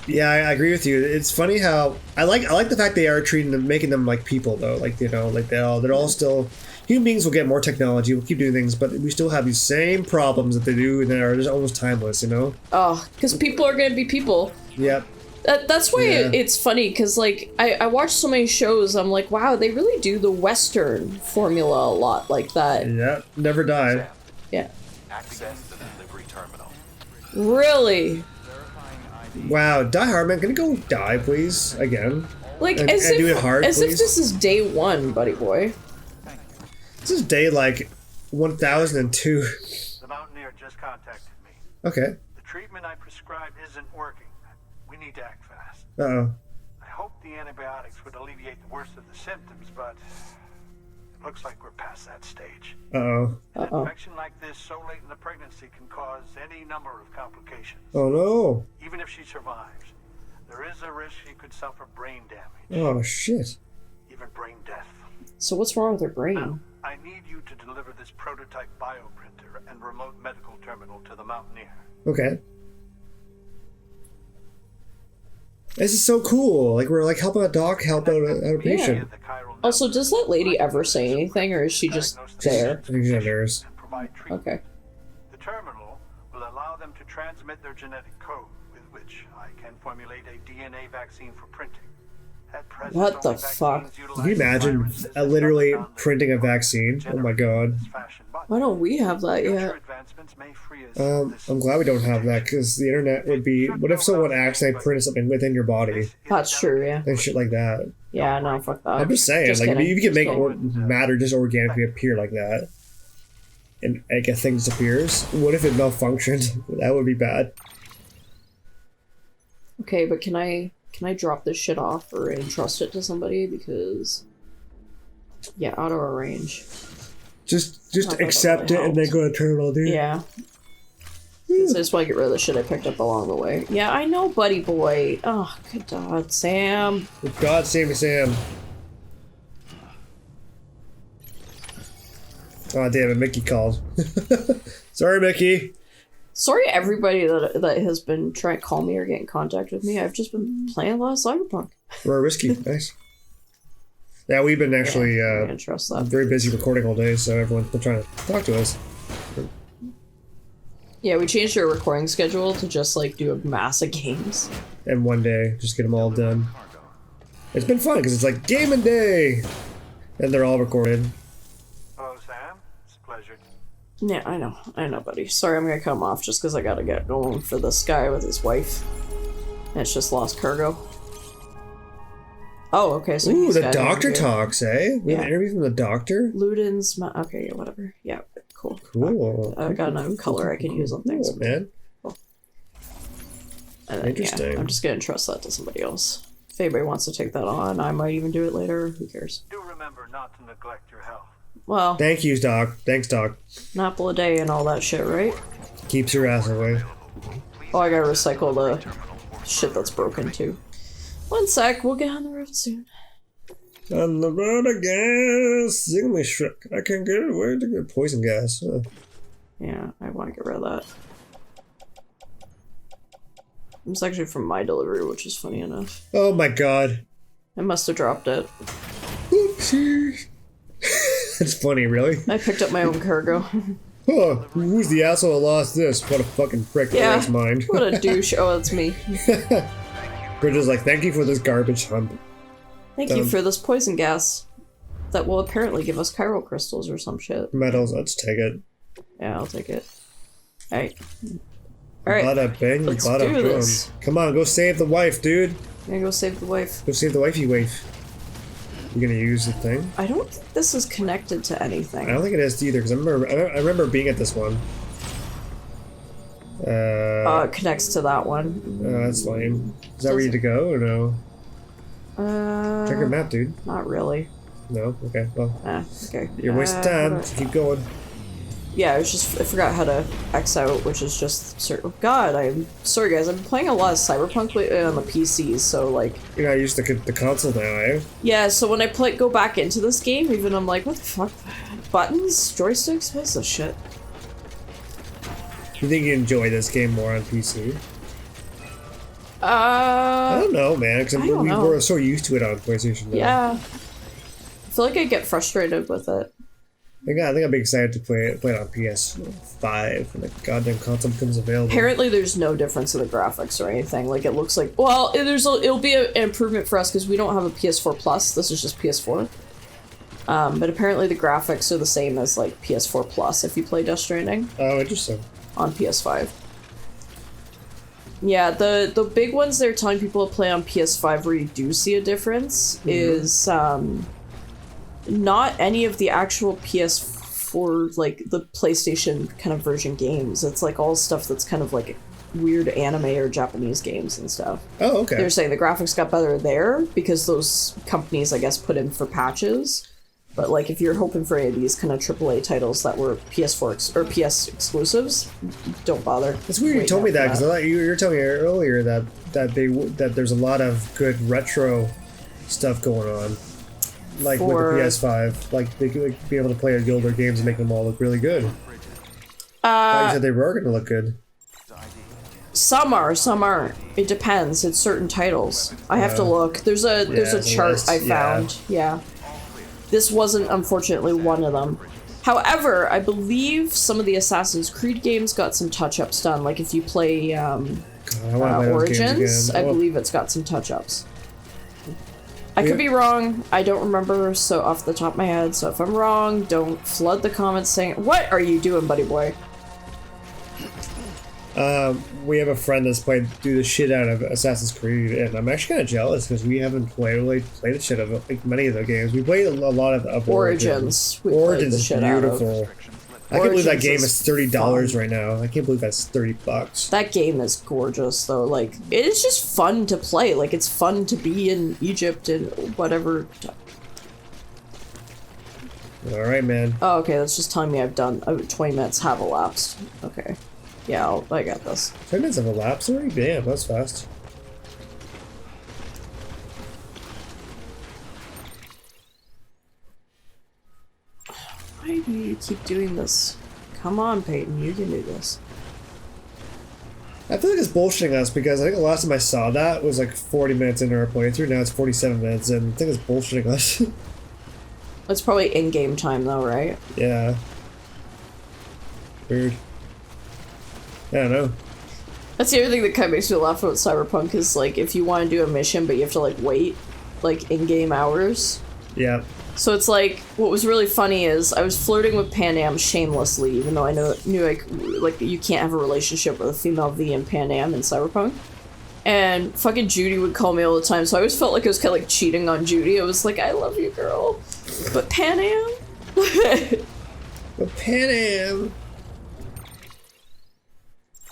Yeah, I agree with you. It's funny how I like the fact they are treating them, making them like people though. Like, you know, like they're all still human beings. Will get more technology. We'll keep doing things, but we still have these same problems that they do, and they are just almost timeless. You know? Oh, because people are gonna be people. Yep. That's why it's funny, because like I watch so many shows. I'm like, wow, they really do the Western formula a lot like that. Yeah. Never die. Yeah. Access the delivery terminal. Really. Wow, die hard, man. Can you go die, please? Again. Like, and do it hard, as please? if this is day one, buddy boy. This is day, like, 1002. The Mountaineer just contacted me. Okay. The treatment I prescribed isn't working. We need to act fast. Uh-oh. I hope the antibiotics would alleviate the worst of the symptoms, but it looks like we're past that stage. Uh-oh. An infection like this so late in the pregnancy can cause any number of complications. Oh, no. Even if she survives, there is a risk she could suffer brain damage. Oh, shit. Even brain death. So what's wrong with her brain? Now, I need you to deliver this prototype bioprinter and remote medical terminal to the Mountaineer. Okay. This is so cool. Like, we're like helping a doc help out a patient. Also, does that lady ever say anything, or is she just there? I think she's a nurse. Okay. The terminal will allow them to transmit their genetic code, with which I can formulate a DNA vaccine for printing. At present, What the only fuck? vaccines Can you imagine utilize literally viruses printing a vaccine? Oh my god. Why don't we have that yet? advancements may free us I'm glad we don't have that, because the internet would be... What if someone accidentally printed something within your body? That's true, yeah. And shit like that. Yeah, no, fuck that. I'm just saying, Just like, kidding. if you can make Just kidding. matter just organically appear like that, and like a thing disappears, what if it malfunctioned? That would be bad. Okay, but can I drop this shit off or entrust it to somebody? Because yeah, auto arrange. Just Not that accept really it and then helps. go to terminal, dude. Yeah. 'Cause I just want to get rid of the shit I picked up along the way. Yeah, I know, buddy boy. Oh, good God, Sam. God save me, Sam. Oh damn it, Mickey called. Sorry, Mickey. Sorry, everybody that has been trying to call me or get in contact with me. I've just been playing a lot of Cyberpunk. We're risky. Nice. Yeah, we've been actually I'm gonna trust that. very busy recording all day, so everyone's been trying to talk to us. Yeah, we changed our recording schedule to just like do a mass of games. And one day, just get them all done. It's been fun because it's like gaming day, and they're all recorded. Oh, Sam, it's a pleasure. Yeah, I know, buddy. Sorry, I'm gonna cut him off just because I gotta get going for this guy with his wife. And it's just lost cargo. Oh, okay, so Ooh, he's the got an doctor interview. talks, eh? We have Yeah. an interview from the doctor? Luden's okay, yeah, whatever. Yeah, cool. Cool. I got another color I can use on things. Cool, man. And then, Interesting. Yeah, I'm just gonna trust that to somebody else. If anybody wants to take that on, I might even do it later. Who cares? Do remember not to neglect your health. Well, Thank you, Doc. Thanks, Doc. an apple a day and all that shit, right? Keeps your ass away. Oh, I gotta recycle the shit that's broken too. One sec, we'll get on the road soon. On the road again, sing me Shrek. I can't get away to get poison gas. Yeah, I want to get rid of that. It's actually from my delivery, which is funny enough. Oh my god. I must have dropped it. Oopsies. That's funny, really. I picked up my own cargo. Oh, who's the asshole who lost this? What a fucking prick. Yeah. That's mine. What a douche. Oh, it's me. Bridget's like, thank you for this garbage hump. Thank you for this poison gas that will apparently give us chiral crystals or some shit. Metals, let's take it. Yeah, I'll take it. Alright. Alright. Bada bing, let's bada do boom. this. Come on, go save the wife, dude. I'm gonna go save the wife. Go save the wifey wife. You gonna use the thing? I don't think this is connected to anything. I don't think it is either, because I remember being at this one. It connects to that one. That's lame. Is that where you need to go, or no? Check your map, dude. Not really. No? Okay, well. Okay. You're wasting time, how do so keep going. Yeah, I forgot how to X out, which is just oh god, I'm sorry guys, I've been playing a lot of Cyberpunk lately on the PCs, so like You're not used to the console now, eh? yeah, so when I go back into this game, even I'm like, what the fuck? Buttons? Joysticks? What's this shit? You think you enjoy this game more on PC? I I don't know, man, because I don't know. we're so used to it on PlayStation now. yeah. I feel like I get frustrated with it. I think I'd be excited to play it on PS5 when the goddamn console becomes available. Apparently there's no difference in the graphics or anything. Like, it looks like... Well, it'll be an improvement for us because we don't have a PS4 Plus. This is just PS4. But apparently the graphics are the same as, like, PS4 Plus if you play Death Stranding Oh, interesting. on PS5. Yeah, the big ones they're telling people to play on PS5 where you do see a difference is, not any of the actual PS4, like, the PlayStation kind of version games. It's, like, all stuff that's kind of, like, weird anime or Japanese games and stuff. Oh, okay. They're saying the graphics got better there because those companies, I guess, put in for patches. But, like, if you're hoping for any of these kind of AAA titles that were PS4 or PS exclusives, don't bother. It's weird you Wait told me out for that, because you were telling me earlier that there's a lot of good retro stuff going on. Like For- with the PS5. Like, they could be able to play the older games and make them all look really good. I you said they were going to look good. Some are, some aren't. It depends. It's certain titles. I have to look. There's a there's a chart list, I yeah. found. Yeah. This wasn't unfortunately one of them. However, I believe some of the Assassin's Creed games got some touch-ups done. Like if you play I wanna play those games Origins, again. I Oh. believe it's got some touch-ups. I could be wrong. I don't remember so off the top of my head. So if I'm wrong, don't flood the comments saying, "What are you doing, buddy boy?" We have a friend that's played through the shit out of Assassin's Creed, and I'm actually kind of jealous because we haven't played the shit of like many of the games. We played a lot of Origins. Origins is beautiful. I can't believe that game is $30 fun. right now. I can't believe that's $30. That game is gorgeous, though. Like, it is just fun to play. Like, it's fun to be in Egypt and whatever. All right, man. Oh, okay, that's just telling me I've done 20 minutes have elapsed. Okay. Yeah, I got this. 10 minutes have elapsed already? Damn, that's fast. Why do you keep doing this? Come on, Peyton, you can do this. I feel like it's bullshitting us because I think the last time I saw that was like 40 minutes into our playthrough. Now it's 47 minutes, and I think it's bullshitting us. It's probably in-game time, though, right? Yeah. Weird. I don't know. That's the other thing that kind of makes me laugh about Cyberpunk is, like, if you want to do a mission, but you have to, like, wait, like, in-game hours. Yeah. So it's like, what was really funny is I was flirting with Pan Am shamelessly, even though I knew like you can't have a relationship with a female V in Pan Am in Cyberpunk. And fucking Judy would call me all the time, so I always felt like I was kind of like cheating on Judy. I was like, I love you, girl. But Pan Am? But Pan Am.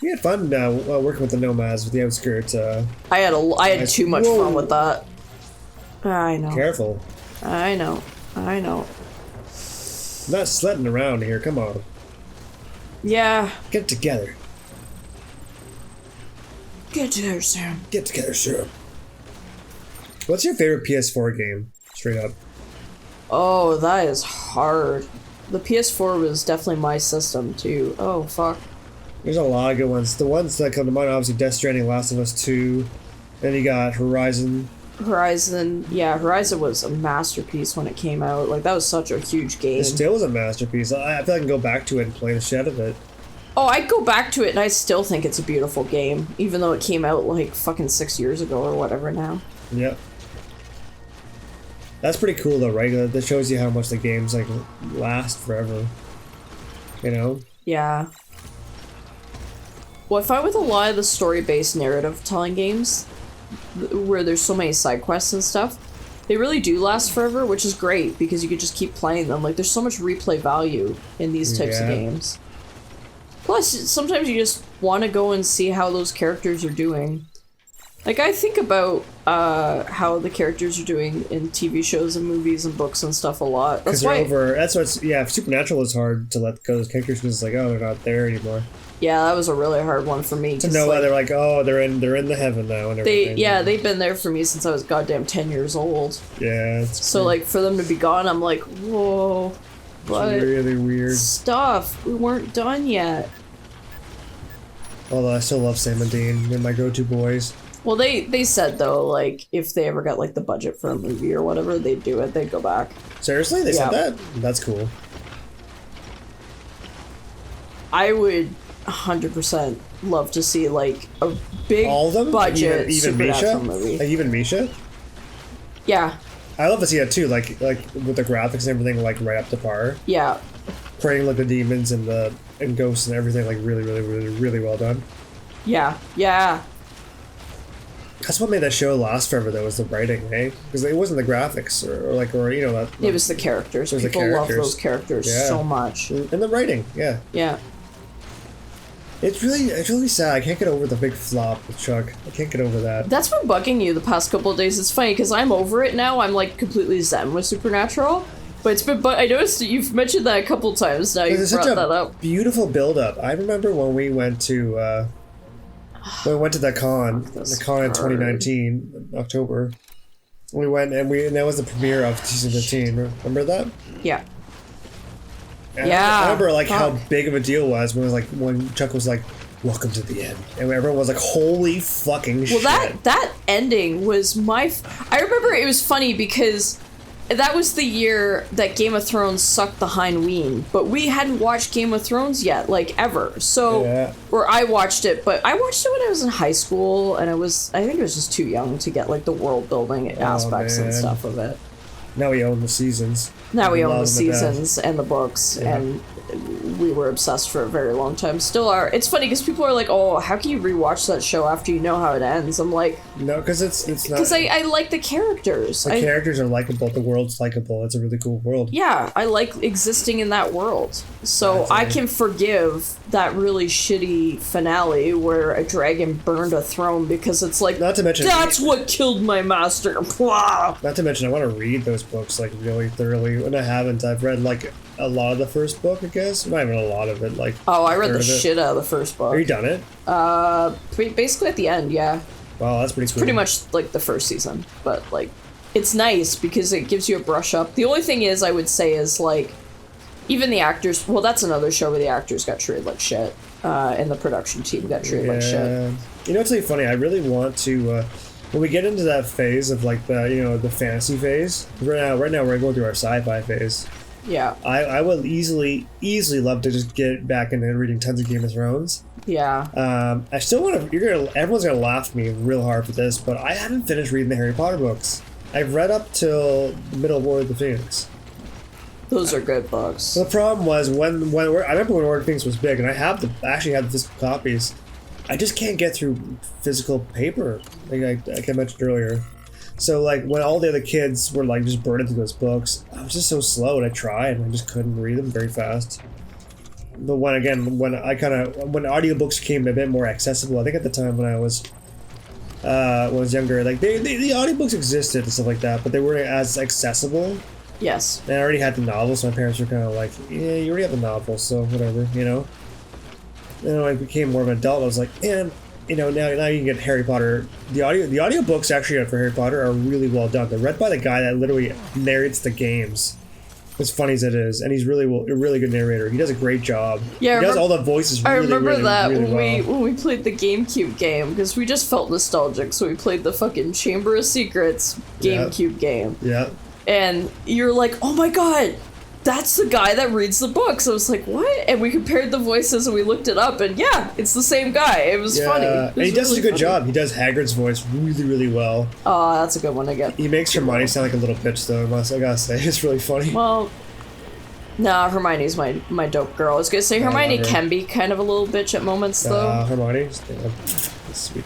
We had fun working with the nomads with the outskirts. I had too much fun with that. I know. Careful. I know. I'm not sledding around here. Come on. Yeah. Get together. Get together, Sam. Get together, sure. What's your favorite PS4 game? Straight up. Oh, that is hard. The PS4 was definitely my system, too. Oh, fuck. There's a lot of good ones. The ones that come to mind, obviously, Death Stranding, Last of Us 2. Then you got Horizon. Yeah, Horizon was a masterpiece when it came out. Like, that was such a huge game. It still was a masterpiece. I feel like I can go back to it and play the shit out of it. Oh, I'd go back to it and I still think it's a beautiful game, even though it came out like fucking 6 years ago or whatever now. Yep. That's pretty cool though, right? That shows you how much the games like last forever. You know? Yeah. Well, I find with a lot of the story-based narrative telling games, where there's so many side quests and stuff, they really do last forever, which is great because you could just keep playing them. Like, there's so much replay value in these types of games. Plus, sometimes you just want to go and see how those characters are doing. Like, I think about how the characters are doing in TV shows and movies and books and stuff a lot. That's why. That's what's Supernatural is hard to let go of those characters because it's like, oh, they're not there anymore. Yeah, that was a really hard one for me. To know why they're like, oh, they're in the heaven now and everything. They've been there for me since I was goddamn 10 years old. Yeah. So like for them to be gone, I'm like, whoa. But it's really weird. Stuff. We weren't done yet. Although I still love Sam and Dean. They're my go-to boys. Well, they said though, like if they ever got like the budget for a movie or whatever, they'd do it. They'd go back. Seriously, they said that? That's cool. I would 100% love to see like a big all of them? budget even Supernatural Misha? movie. Like even Misha? Yeah. I love to see that too, like with the graphics and everything like right up to par. Yeah. Praying like the demons and ghosts and everything like really well done. Yeah. Yeah. That's what made that show last forever though, was the writing, eh? Because it wasn't the graphics or you know that. It was the characters. It was People the love characters. those characters so much. And the writing, yeah. Yeah. It's really sad. I can't get over the big flop with Chuck. I can't get over that. That's been bugging you the past couple of days. It's funny because I'm over it now. I'm like completely zen with Supernatural, but it's been. But I noticed that you've mentioned that a couple times now. You brought that up. Beautiful build up. I remember when we went to the con in 2019 October. We went and that was the premiere of season 15. Remember that? Yeah. And I remember like how big of a deal it was when Chuck was like, "Welcome to the end," and everyone was like, "Holy fucking shit!" Well, that ending was I remember it was funny because that was the year that Game of Thrones sucked the Halloween, but we hadn't watched Game of Thrones yet, like ever. So, or I watched it, but I watched it when I was in high school, and I think I was just too young to get like the world building aspects and stuff of it. Now we own the seasons. Now we own the seasons and the books, and we were obsessed for a very long time. Still are. It's funny because people are like, "Oh, how can you rewatch that show after you know how it ends?" I'm like, No, because it's not. because I like the characters. The characters are likable. The world's likable. It's a really cool world. Yeah, I like existing in that world. So I can forgive that really shitty finale where a dragon burned a throne because it's like, Not to mention, that's what killed my master. Blah. Not to mention, I want to read those books like really thoroughly. When I haven't, I've read like a lot of the first book, I guess. Not even a lot of it. Like Oh, I read the shit out of the first book. Are you done it? Basically at the end, yeah. Wow, that's pretty cool. Pretty much like the first season, but like it's nice because it gives you a brush up. The only thing is I would say is like even the actors, well, that's another show where the actors got treated like shit, and the production team got treated like shit. You know, it's really funny. I really want to when we get into that phase of like the fantasy phase. Right now we're going through our sci-fi phase. Yeah. I would easily love to just get back into reading tons of Game of Thrones. Yeah. I still want to. Everyone's gonna laugh at me real hard for this, but I haven't finished reading the Harry Potter books. I've read up till the middle of War of the Phoenix. Those are good books. The problem was when I remember when War of the Phoenix was big, and I actually have the physical copies. I just can't get through physical paper, like I mentioned earlier. So like when all the other kids were like just burning through those books, I was just so slow, and I tried, and I just couldn't read them very fast. But when audiobooks became a bit more accessible, I think at the time when I was younger, like the audiobooks existed and stuff like that, but they weren't as accessible. Yes. And I already had the novel, so my parents were kind of like, yeah, you already have the novel, so whatever, you know? And when I became more of an adult, I was like, man, you know, now you can get Harry Potter. The audiobooks actually for Harry Potter are really well done. They're read by the guy that literally narrates the games. As funny as it is, and he's a really good narrator. He does a great job. Yeah, he does all the voices really, I remember really, that really when we played the GameCube game, because we just felt nostalgic, so we played the fucking Chamber of Secrets GameCube game. Yeah. And you're like, oh my god, that's the guy that reads the books. I was like, what? And we compared the voices and we looked it up, and yeah, it's the same guy. It was funny. And he does really a good funny. job. He does Hagrid's voice really, really well. Oh, that's a good one again. He makes Hermione sound like a little bitch, though. I gotta say, it's really funny. Well, nah, Hermione's my dope girl. I was gonna say Hermione can be kind of a little bitch at moments, though. Hermione, that's sweet.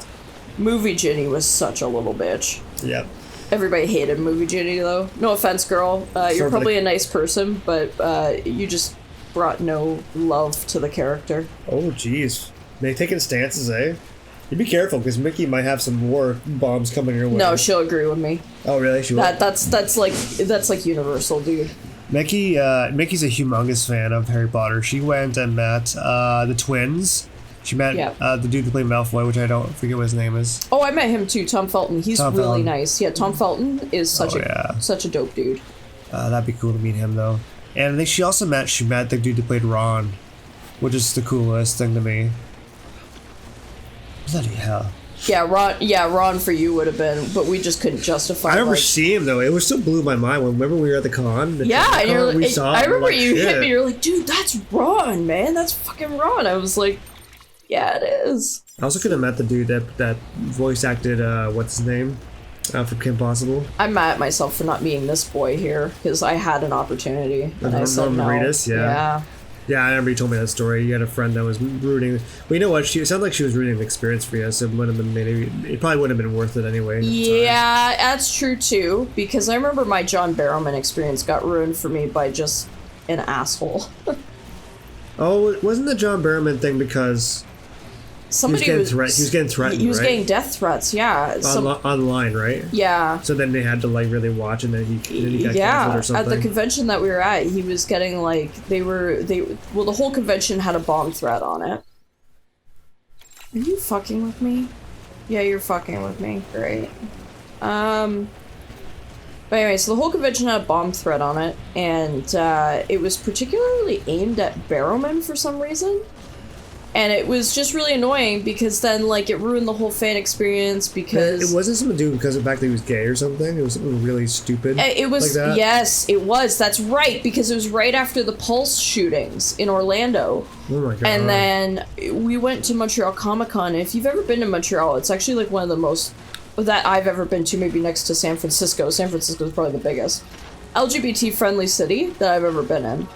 Movie Ginny was such a little bitch. Yep. Everybody hated Movie Ginny, though. No offense, girl. You're probably a nice person, but you just brought no love to the character. Oh, jeez. They taking stances, eh? You be careful, because Mickey might have some war bombs coming your way. No, she'll agree with me. Oh, really? She will? That's like universal, dude. Mickey's a humongous fan of Harry Potter. She went and met the twins. She met the dude that played Malfoy, which I don't forget what his name is. Oh, I met him too, Tom Felton. He's really nice. Yeah, Tom Felton is such a dope dude. That'd be cool to meet him, though. And I think she met the dude that played Ron, which is the coolest thing to me. Bloody hell. Yeah, Ron for you would have been, but we just couldn't justify. I remember seeing him though. It was still blew my mind. Remember we were at the con? I remember you hit me. You're like, dude, that's Ron, man. That's fucking Ron. I was like, yeah, it is. I also could have met the dude that voice acted. What's his name? From Kim Possible. I'm mad at myself for not meeting this boy here because I had an opportunity and I said no. Yeah, I remember you told me that story. You had a friend that was rooting. Well, you know what? It sounded like she was rooting an experience for you, so it would have been it probably wouldn't have been worth it anyway. Yeah, that's true too. Because I remember my John Barrowman experience got ruined for me by just an asshole. Oh, wasn't the John Barrowman thing because somebody he was getting threatened? He was getting death threats. Yeah, online, right? Yeah. So then they had to like really watch, and then he got canceled or something. At the convention that we were at, he was getting like the whole convention had a bomb threat on it. Are you fucking with me? Yeah, you're fucking with me. Great. But anyway, so the whole convention had a bomb threat on it, and it was particularly aimed at Barrowman for some reason. And it was just really annoying because then, like, it ruined the whole fan experience because... It wasn't something to do because of the fact that he was gay or something? It was something really stupid it was, like that? Yes, it was. That's right, because it was right after the Pulse shootings in Orlando. Oh my god. And then we went to Montreal Comic-Con, and if you've ever been to Montreal, it's actually, like, one of the most... that I've ever been to, maybe next to San Francisco. San Francisco is probably the biggest. LGBT-friendly city that I've ever been in.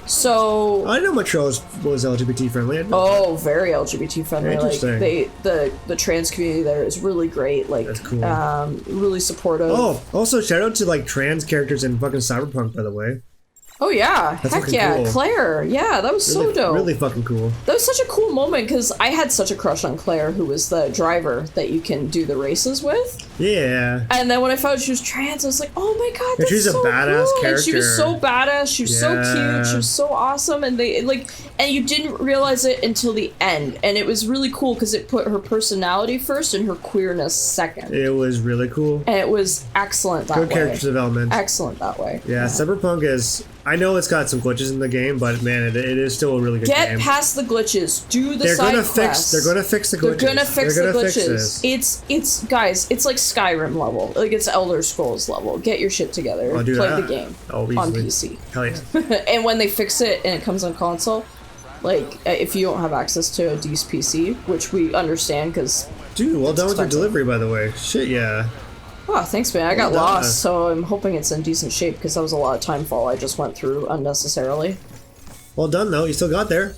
So I didn't know Montreal was LGBT friendly. very LGBT friendly. Like Interesting. the trans community there is really great. Like That's cool. Really supportive. Oh, also shout out to like trans characters in fucking Cyberpunk, by the way. Oh yeah, That's heck fucking yeah, cool. Claire. Yeah, that was so dope. Really fucking cool. That was such a cool moment because I had such a crush on Claire, who was the driver that you can do the races with. Yeah. And then when I found out she was trans, I was like, oh my god, that's she's a so badass cool. And she was character. so badass. She was so Yeah. cute. She was so awesome. And they like, and you didn't realize it until the end. And it was really cool because it put her personality first and her queerness second. It was really cool. And it was excellent that Good way. character development. Excellent that way. Yeah, Cyberpunk is. I know it's got some glitches in the game, but man, it is still a really good game. Get past the glitches. Do the They're side gonna quests. They're gonna fix the glitches. They're gonna fix the glitches. this. It's guys. It's like Skyrim level. Like it's Elder Scrolls level. Get your shit together. I'll do Play that. the game Oh, on easily. PC. Hell yeah. And when they fix it and it comes on console, like if you don't have access to a decent PC, which we understand because Dude, well done with your expensive. delivery, by the way. Shit, yeah. oh thanks man, I got Well done. lost, so I'm hoping it's in decent shape because that was a lot of time fall I just went through unnecessarily. Well done, though. You still got there.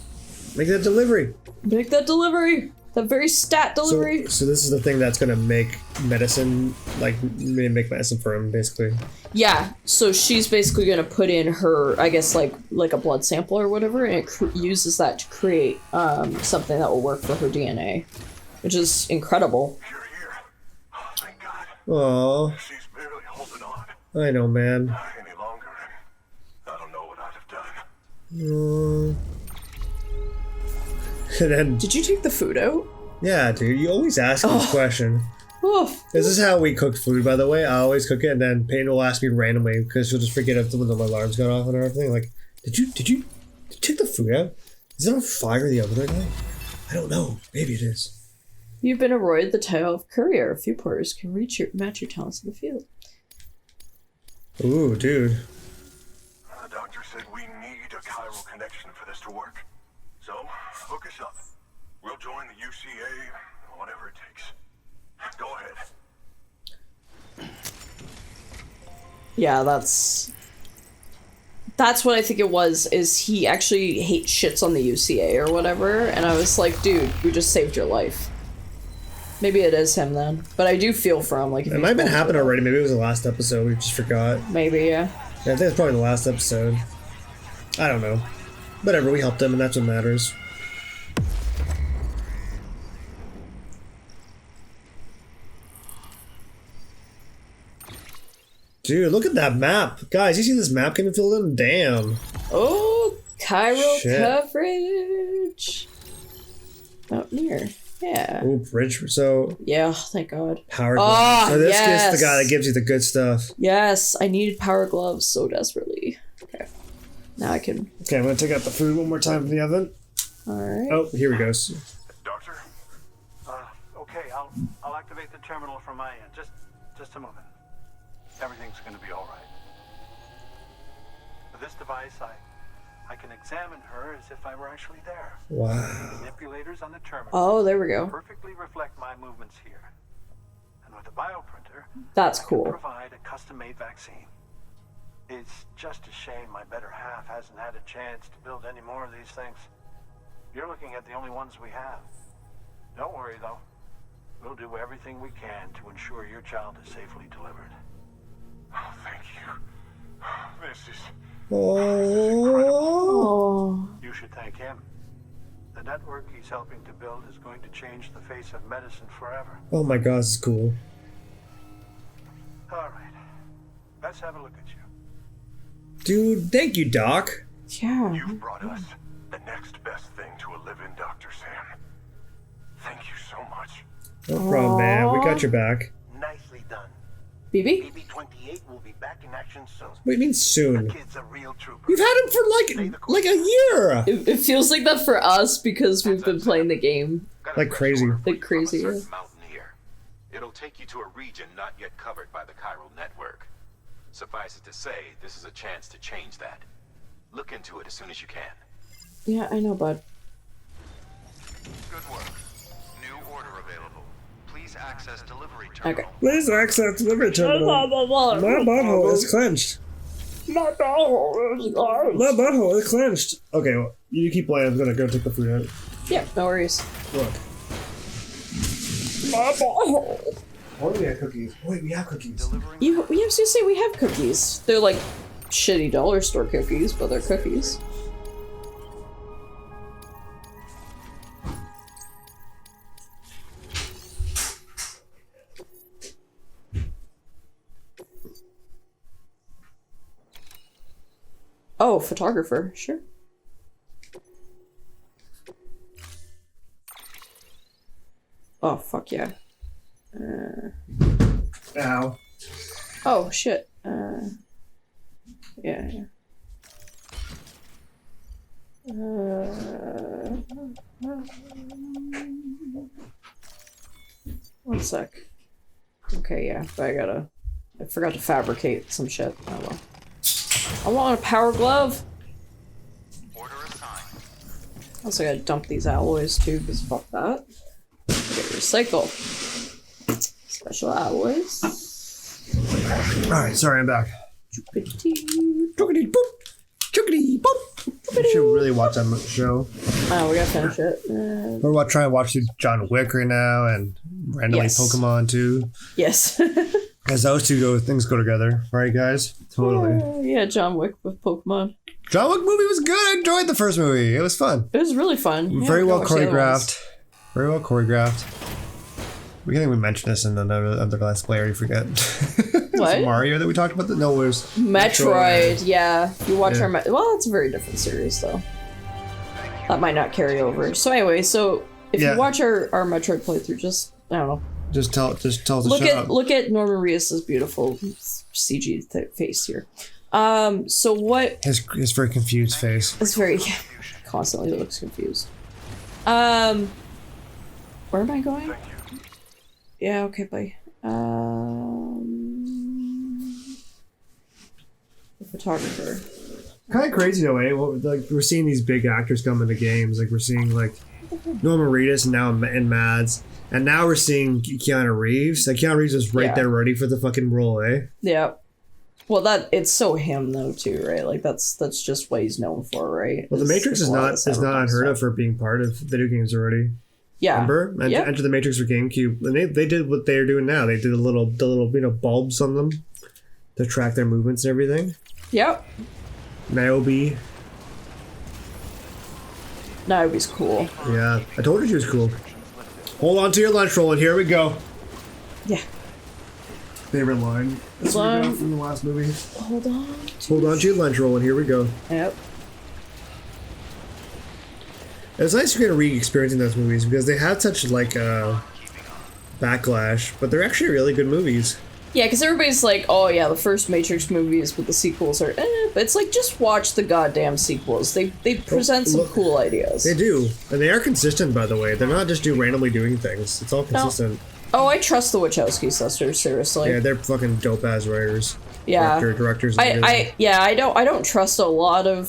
Make that delivery. Make that delivery. That very stat delivery. So this is the thing that's gonna make medicine, like, make medicine for him, basically. Yeah, so she's basically gonna put in her, I guess, like a blood sample or whatever, and it uses that to create something that will work for her DNA, which is incredible. You're here. Oh, thank God. Aww. She's barely holding on. I know, man. Any longer, and I don't know what I'd have done. And then, Did you take the food out? yeah, dude, you always ask this question. Oof. This is how we cook food, by the way. I always cook it, and then Peyton will ask me randomly because she'll just forget it when the alarms go off and everything. Like, did you take the food out? Is it on fire in the oven right now? I don't know. Maybe it is. You've been awarded the title of courier. A few porters can match your talents in the field. Ooh, dude. The doctor said we need a chiral connection for this to work. So, hook us up. We'll join the UCA, whatever it takes. Go ahead. Yeah, that's what I think it was, is he actually shits on the UCA or whatever, and I was like, dude, we just saved your life. Maybe it is him then. But I do feel for him. Like if It might have been happening already. Maybe it was the last episode. We just forgot. Maybe, yeah. Yeah, I think it's probably the last episode. I don't know. Whatever, we helped him, and that's what matters. Dude, look at that map. Guys, you see this map getting filled in? Damn. Oh, Cairo Shit. coverage. Mountaineer. Yeah. Ooh, bridge. So, Yeah, thank God. power Oh, glove. So this gets yes. the guy that gives you the good stuff. Yes, I needed power gloves so desperately. Okay. Now I can. Okay, I'm gonna take out the food one more time from the oven. Alright. Oh, here we go. Doctor? Okay, I'll activate the terminal from my end. Just a moment. Everything's going to be all right. With this device, I can examine her as if I were actually there. Wow. Manipulators on the terminal Oh, there we go. perfectly reflect my movements here. And with the bioprinter, That's I can cool. provide a custom-made vaccine. It's just a shame my better half hasn't had a chance to build any more of these things. You're looking at the only ones we have. Don't worry, though. We'll do everything we can to ensure your child is safely delivered. Oh, thank you. This is... Oh. Oh. You should thank him. The network he's helping to build is going to change the face of medicine forever. Oh my god, this is cool. All right. Let's have a look at you. Dude, thank you, Doc. Yeah. You've brought us the next best thing to a live-in, Dr. Sam. Thank you so much. No problem, man. We got your back. Nicely done. BB? BB-28 will be back in action soon. What do you mean soon? The kid's a real trooper. We've had him for like a year. It feels like that for us because we've been playing the game. Got a Like fresh crazy. order for Like you from a crazy, certain yeah. Mountaineer. It'll take you to a region not yet covered by the chiral network. Suffice it to say, this is a chance to change that. Look into it as soon as you can. Yeah, I know, bud. Good work. New order available. Please access delivery terminal. Okay. Please access delivery terminal. My butthole is clenched. My butthole is clenched. Okay, well, you keep playing. I'm gonna go take the food out. Yeah, no worries. Look. My butthole. Oh, we have cookies. Wait, we have cookies. We have to say we have cookies. They're like shitty dollar store cookies, but they're cookies. Oh, photographer, sure. Oh, fuck yeah. Ow. Oh, shit. Yeah. One sec. Okay, yeah, but I forgot to fabricate some shit. Oh well. I want a power glove! Order assigned. Also gotta dump these alloys too, because fuck that. Okay, recycle. Special alloys. Alright, sorry, I'm back. Chookity Chookity boop! Chookity boop! We should really watch that show. Oh, we gotta finish it. We're trying to watch John Wick right now and randomly Yes. Pokemon too. Yes. Because those things go together, right, guys? Totally. Yeah, John Wick with Pokemon. John Wick movie was good. I enjoyed the first movie. It was fun. It was really fun. Yeah, Very go well watch the other ones. choreographed. Very well choreographed. We think we mentioned this in another last play. I already forget. What? Mario that we talked about? No, it was Metroid. Yeah. You watch Yeah. well, it's a very different series though. That might not carry over. So anyway, so if Yeah. you watch our Metroid playthrough, just I don't know. Just tell us to Look shut at up. look at Norman Reedus' beautiful CG face here. So what His very confused face. is very constantly looks confused. Where am I going? Yeah, okay, bye. The photographer. Kind of crazy though, eh? Well, like we're seeing these big actors come into games. Like we're seeing like Norman Reedus and now in Mads, and now we're seeing Keanu Reeves. Like Keanu Reeves is right Yeah. there, ready for the fucking role, eh? Yeah. Well, it's so him though too, right? Like that's just what he's known for, right? Well, The Matrix is a lot not of the unheard cyberpunk of for being part of video games already. Yeah. Remember? Yeah. Enter the Matrix for GameCube, and they did what they're doing now. They did the little bulbs on them to track their movements and everything. Yep. Niobe, Niobe's cool. yeah, I told her she was cool. Hold on to your lunch roll, and here we go. Yeah. Favorite line. That's what we got from the last movie. Hold on. Hold on to your lunch roll, and here we go. Yep. It's nice to get re-experiencing those movies because they had such like backlash, but they're actually really good movies. Yeah, because everybody's like, oh yeah, the first Matrix movies, but the sequels are but it's like, just watch the goddamn sequels. They present some look, cool ideas. They do, and they are consistent, by the way. They're not just randomly doing things. It's all consistent. Oh, I trust the Wachowski sisters, seriously. Yeah, they're fucking dope-ass writers. Yeah. Directors. I don't trust a lot of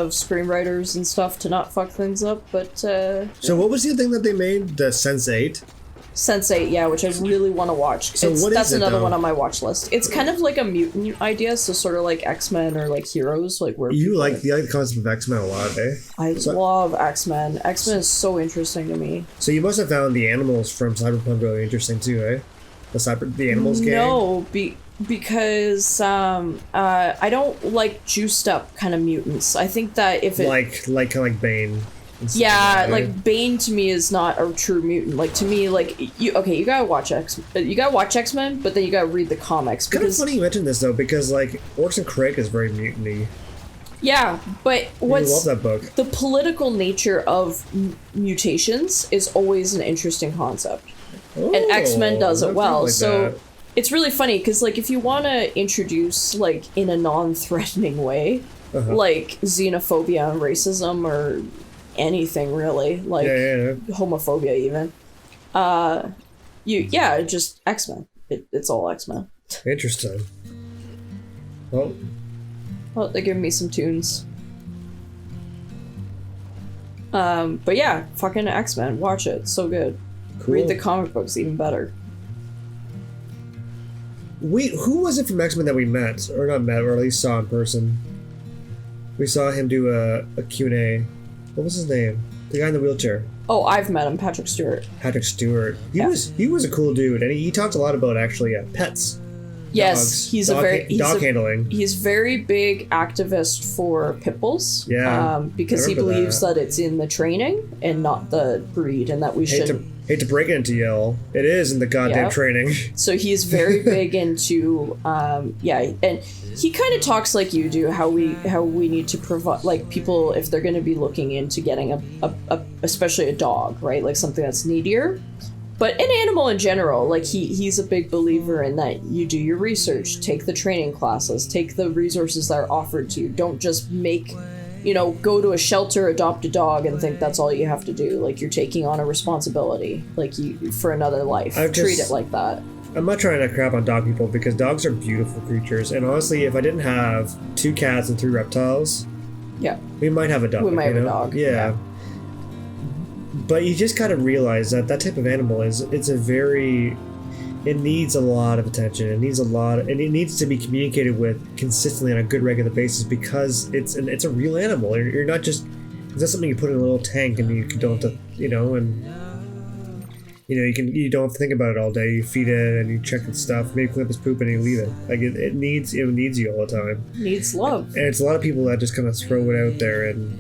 screenwriters and stuff to not fuck things up, but So what was the thing that they made? The Sense8? Sense8, yeah, which I really want to watch. So what is that's it, another though? one on my watch list. It's kind of like a mutant idea, so sort of like X-Men or like Heroes, like where You like the concept of X-Men a lot, eh? I love X-Men. X-Men is so interesting to me. So you must have found the animals from Cyberpunk really interesting too, eh? The animals game? No, because I don't like juiced up kind of mutants. I think that if it like kind of like Bane. and stuff yeah, that, eh? like Bane to me is not a true mutant. Like to me, like you gotta watch X-Men, but then you gotta read the comics Kind of because funny you mentioned this though, because like Orson Craig is very mutiny. yeah, but I what's love that book. the political nature of mutations is always an interesting concept. And X-Men does it well. Like So that. it's really funny because like if you want to introduce like in a non-threatening way, like xenophobia and racism or anything really, like homophobia even, just X-Men. It's all X-Men. Interesting. Well, They're giving me some tunes. But yeah, fucking X-Men. Watch it. It's so good. cool. Read the comic books, even better. who was it from X-Men that we met, or not met, or at least saw in person? We saw him do a Q&A. What was his name? The guy in the wheelchair. Oh, I've met him, Patrick Stewart. Patrick Stewart. He was a cool dude, and he talked a lot about actually pets. Yes, Dogs, he's dog handling. He's very big activist for pit bulls. Yeah, because he believes that it's in the training and not the breed, and that we should. Hate to break it into y'all. It is in the goddamn training. So he's very big into and he kind of talks like you do, how we need to provide, like, people, if they're going to be looking into getting a especially a dog, right, like something that's needier. But an animal in general, like he's a big believer in that you do your research, take the training classes, take the resources that are offered to you. Don't just go to a shelter, adopt a dog, and think that's all you have to do. Like, you're taking on a responsibility, like for another life. Treat it like that. I'm not trying to crap on dog people because dogs are beautiful creatures. And honestly, if I didn't have 2 cats and 3 reptiles, we might have a dog. We might have a dog. Yeah. But you just gotta realize that type of animal it needs a lot of attention. It needs and it needs to be communicated with consistently on a good regular basis because it's a real animal. You're not just, it's not something you put in a little tank and you don't have to, you don't have to think about it all day. You feed it and you check its stuff, maybe clean up its poop and you leave it. Like it needs you all the time. It needs love. And it's a lot of people that just kind of throw it out there and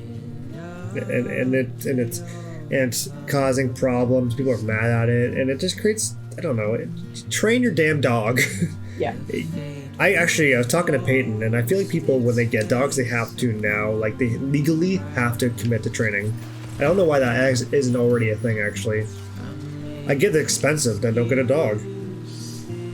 it's causing problems. People are mad at it, and it just creates, I don't know, train your damn dog. Yeah. I was talking to Peyton, and I feel like people, when they get dogs, they have to now, like, they legally have to commit to training. I don't know why that isn't already a thing, actually. I get it's expensive, then don't get a dog.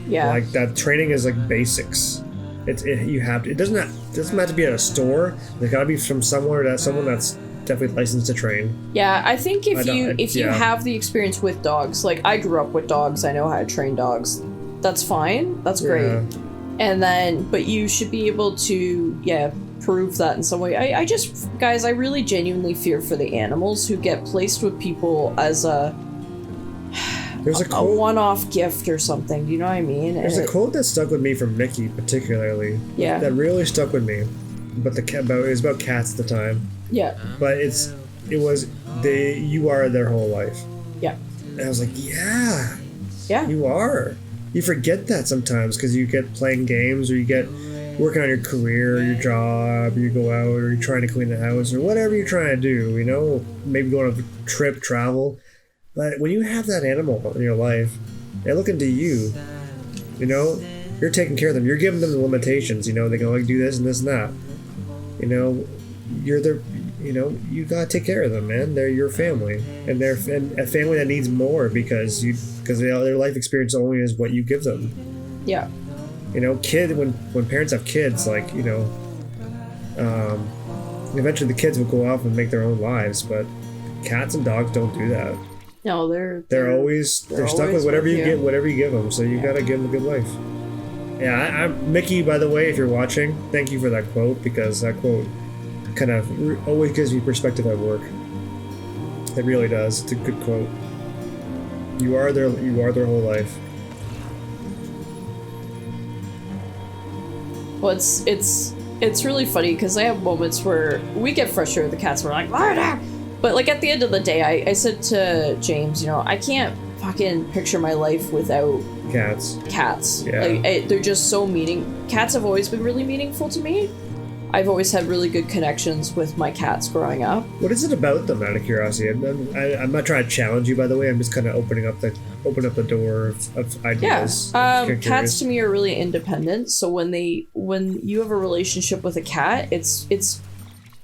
Yeah. Like, that training is, like, basics. It doesn't have to be at a store. There's gotta be from someone that's definitely licensed to train. Yeah, I think if you have the experience with dogs, like I grew up with dogs, I know how to train dogs. That's fine. That's great. Yeah. And then, but you should be able to, prove that in some way. I really genuinely fear for the animals who get placed with people as a one-off gift or something. Do you know what I mean? There's a quote that stuck with me from Mickey, particularly. Yeah. That really stuck with me. But it was about cats at the time. Yeah. But you are their whole life. Yeah. And I was like, yeah. Yeah. You are. You forget that sometimes because you get playing games or you get working on your career or your job, or you go out or you're trying to clean the house or whatever you're trying to do, maybe go on a trip, travel. But when you have that animal in your life, they're looking to you, you're taking care of them. You're giving them the limitations, they can only do this and this and that. You're their, you gotta take care of them, man. They're your family, and they're a family that needs more because their life experience only is what you give them. Yeah. When parents have kids, like eventually the kids will go off and make their own lives, but cats and dogs don't do that. No, they're stuck with whatever you give them. So you gotta give them a good life. Yeah, I'm Mickey, by the way, if you're watching, thank you for that quote, because that quote kind of always gives me perspective at work. It really does. It's a good quote. You are their whole life. Well, it's really funny because I have moments where we get frustrated with the cats. We're like, Larda! But like at the end of the day, I said to James, I can't fucking picture my life without cats. Yeah. Like they're just so cats have always been really meaningful to me. I've always had really good connections with my cats growing up. What is it about them, out of curiosity? I'm not trying to challenge you, by the way. I'm just kind of opening up the door of ideas. Yeah. Cats to me are really independent. So when you have a relationship with a cat, it's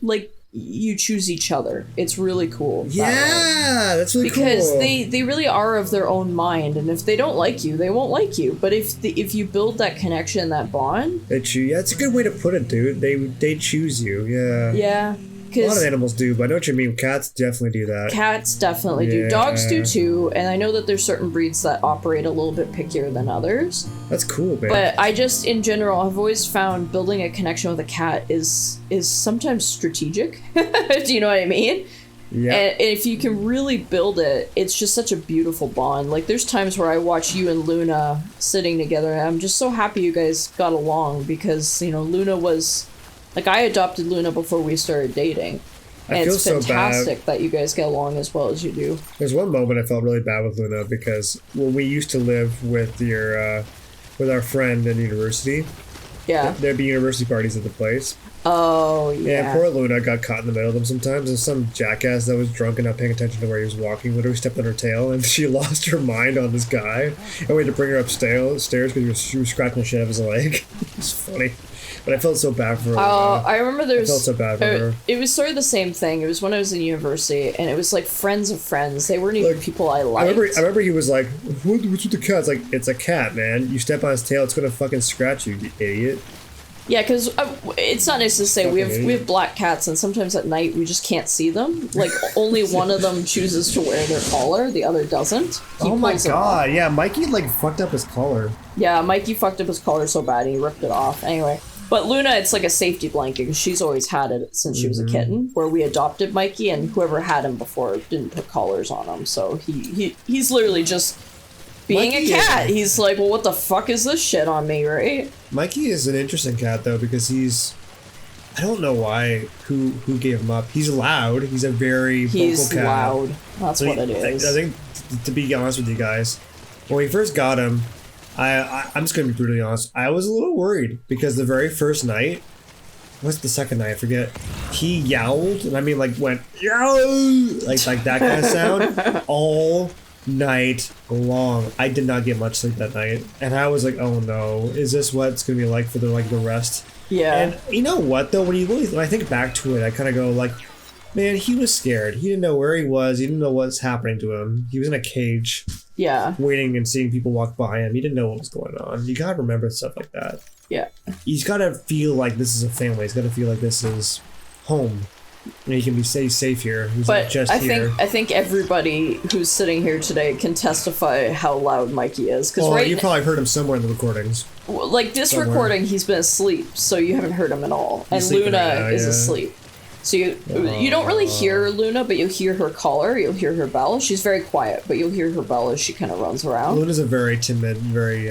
like you choose each other. It's really cool. Yeah, that's really cool. Because they really are of their own mind, and if they don't like you, they won't like you. But if you build that connection, that bond, it's a good way to put it, dude. They choose you. Yeah. Yeah. A lot of animals do, but I know what you mean. Cats definitely do that. Cats definitely do. Dogs do too, and I know that there's certain breeds that operate a little bit pickier than others. That's cool, man. But I just, in general, I've always found building a connection with a cat is sometimes strategic. Do you know what I mean? Yeah. And if you can really build it, it's just such a beautiful bond. Like, there's times where I watch you and Luna sitting together, and I'm just so happy you guys got along because, you know, Luna was... Like, I adopted Luna before we started dating. And it's fantastic that you guys get along as well as you do. There's one moment I felt really bad with Luna because when we used to live with with our friend in university, there'd be university parties at the place. Oh, yeah. And poor Luna got caught in the middle of them sometimes. There's some jackass that was drunk and not paying attention to where he was walking literally stepped on her tail, and she lost her mind on this guy. And we had to bring her upstairs because she was scratching the shit out of his leg. It's funny. But I felt so bad for her. I remember I felt so bad for her. It was sort of the same thing. It was when I was in university, and it was like friends of friends. They weren't even people I liked. I remember he was like, what's with the cat? It's like, it's a cat, man. You step on his tail, it's going to fucking scratch you, you idiot. Yeah, because it's not nice to say we have black cats, and sometimes at night we just can't see them. Like, only one of them chooses to wear their collar, the other doesn't. Oh my god, yeah, Mikey like fucked up his collar. Yeah, Mikey fucked up his collar so bad he ripped it off. Anyway, but Luna, it's like a safety blanket because she's always had it since she was a kitten. Where we adopted Mikey, and whoever had him before didn't put collars on him, so he's literally just being Mikey, a cat. He's like, well, what the fuck is this shit on me, right? Mikey is an interesting cat though because I don't know why who gave him up. He's loud. He's a very vocal cat. He's loud. That's what it is. I think to be honest with you guys, when we first got him, I'm just gonna be brutally honest. I was a little worried because the very first night, what's the second night? I forget. He yowled, and I mean like went yow, like that kind of sound all night long. I did not get much sleep that night, and I was like, oh no, is this what it's gonna be like for the rest? Yeah. And you know what though, when I think back to it, I kind of go like, man, he was scared. He didn't know where he was. He didn't know what's happening to him. He was in a cage. Yeah. Waiting and seeing people walk by him. He didn't know what was going on. You gotta remember stuff like that. Yeah. He's gotta feel like this is a family. He's gotta feel like this is home. And he can be safe here. He's but not just here. I think everybody who's sitting here today can testify how loud Mikey is. Well, you probably heard him somewhere in the recordings. Like this recording, he's been asleep, so you haven't heard him at all. And Luna is asleep. So you don't really hear Luna, but you'll hear her collar, you'll hear her bell. She's very quiet, but you'll hear her bell as she kind of runs around. Luna's a very timid, very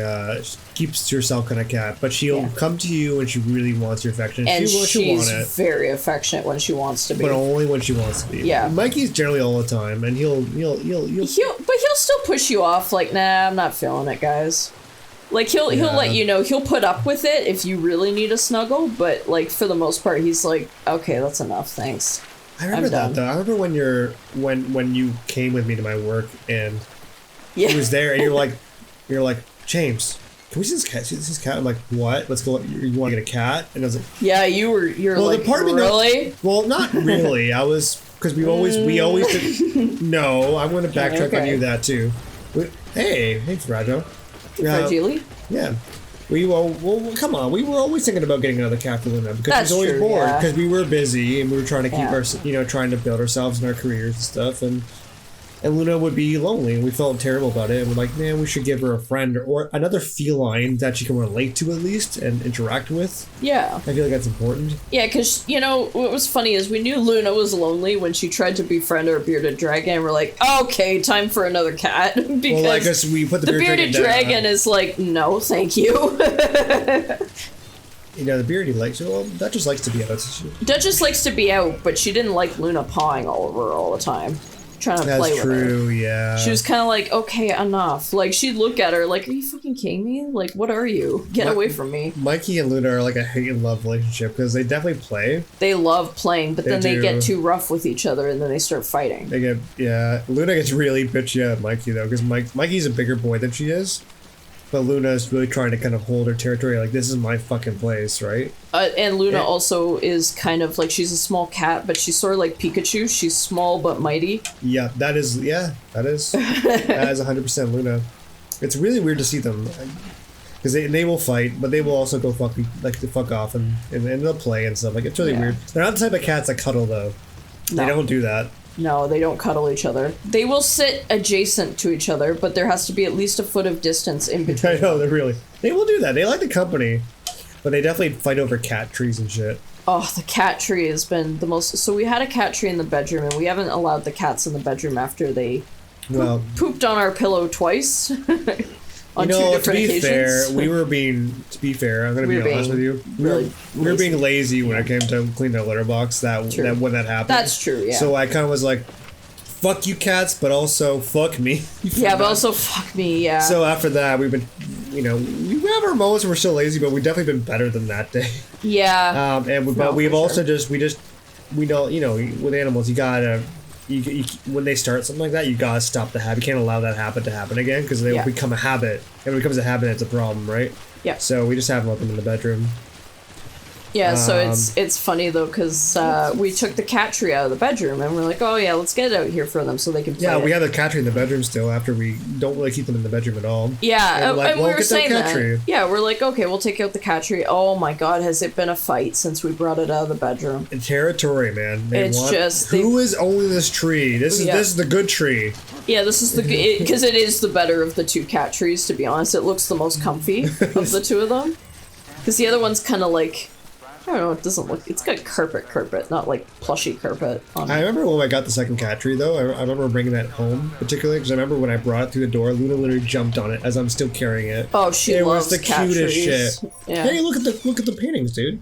keeps to herself kind of cat, but she'll come to you when she really wants your affection. And she'll want it. Very affectionate when she wants to be, but only when she wants to be. Yeah, Mikey's generally all the time, and he'll still push you off. Like, nah, I'm not feeling it, guys. Like, he'll let you know, he'll put up with it if you really need a snuggle, but, like, for the most part, he's like, okay, that's enough, thanks. I remember that, though. I remember when you came with me to my work, and he was there, and you're like, James, can we see this cat? I'm like, what? Let's go, you want to get a cat? And I was like... Yeah, you're like, really? Well, not really. I was... Because we always did... No, I'm going to backtrack on you that, too. Hey, Rajo. Fragile? Yeah. Well, come on. We were always thinking about getting another cat for Luna because she's always bored because we were busy and we were trying to keep trying to build ourselves and our careers and stuff. And Luna would be lonely and we felt terrible about it. And we're like, man, we should give her a friend or another feline that she can relate to at least and interact with. Yeah. I feel like that's important. Yeah, because, what was funny is we knew Luna was lonely when she tried to befriend our bearded dragon, and we're like, okay, time for another cat. Because I guess we put the bearded dragon is like, no, thank you. The bearded likes, Duchess likes to be out. Duchess likes to be out, but she didn't like Luna pawing all over her all the time. Trying to play with her. That's true, yeah. She was kind of like, okay, enough. Like, she'd look at her like, are you fucking kidding me? Like, what are you? Get away from me. Mikey and Luna are like a hate and love relationship because they definitely play. They love playing, but then they get too rough with each other and then they start fighting. Luna gets really bitchy at Mikey though because Mikey's a bigger boy than she is. But Luna is really trying to kind of hold her territory, like, this is my fucking place, right? And Luna also is kind of, like, she's a small cat, but she's sort of like Pikachu. She's small but mighty. Yeah, that is 100% Luna. It's really weird to see them. Because they will fight, but they will also go fuck off and they'll play and stuff. Like, it's really weird. They're not the type of cats that cuddle, though. No. They don't do that. No, they don't cuddle each other. They will sit adjacent to each other, but there has to be at least a foot of distance in between. I know, they will do that. They like the company, but they definitely fight over cat trees and shit. Oh, the cat tree has been the most... So we had a cat tree in the bedroom, and we haven't allowed the cats in the bedroom after they pooped on our pillow twice. On two different to be occasions. fair, to be fair, I'm going to be honest with you. We were being lazy when it came to clean the litter box when that happened. That's true, yeah. So I kind of was like, fuck you cats, but also fuck me. Yeah, but also fuck me, yeah. So after that, we've been, we have our moments where we're still lazy, but we've definitely been better than that day. Yeah. But we've also we know, with animals, you gotta, when they start something like that, you gotta stop the habit. You can't allow that habit to happen again, because they'll become a habit. And when it becomes a habit, it's a problem, right? Yeah. So we just haven't let them in the bedroom. Yeah, so it's funny though, because we took the cat tree out of the bedroom, and we're like, oh yeah, let's get it out here for them so they can play. Yeah, we have the cat tree in the bedroom still, after we don't really keep them in the bedroom at all. Yeah, and we were saying that. Tree. Yeah, we're like, okay, we'll take out the cat tree. Oh my god, has it been a fight since we brought it out of the bedroom? Territory, man. Who is owning this tree? This is the good tree. Yeah, this is because it is the better of the two cat trees, to be honest. It looks the most comfy of the two of them. Because the other one's kind of like... I don't know, it doesn't look... It's got carpet, not like plushy carpet on it. I remember when I got the second cat tree, though. I remember bringing that home, particularly, because I remember when I brought it through the door, Luna literally jumped on it as I'm still carrying it. Oh, she loves the cat cutest trees. shit. Yeah. Hey, look at the paintings, dude.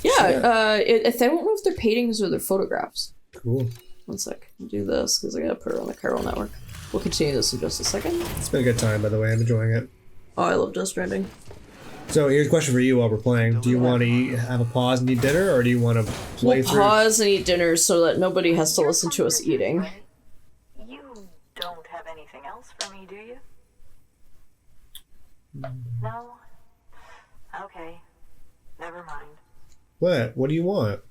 Yeah, if they don't know if they're paintings or they're photographs. Cool. One sec. I'll do this, because I gotta put it on the Chiral Network. We'll continue this in just a second. It's been a good time, by the way. I'm enjoying it. Oh, I love Death Stranding. So here's a question for you while we're playing. Do you want to have a pause and eat dinner, or do you want to play through? Pause and eat dinner so that nobody has to listen to us eating. You don't have anything else for me, do you? No? Okay. Never mind. What? What do you want?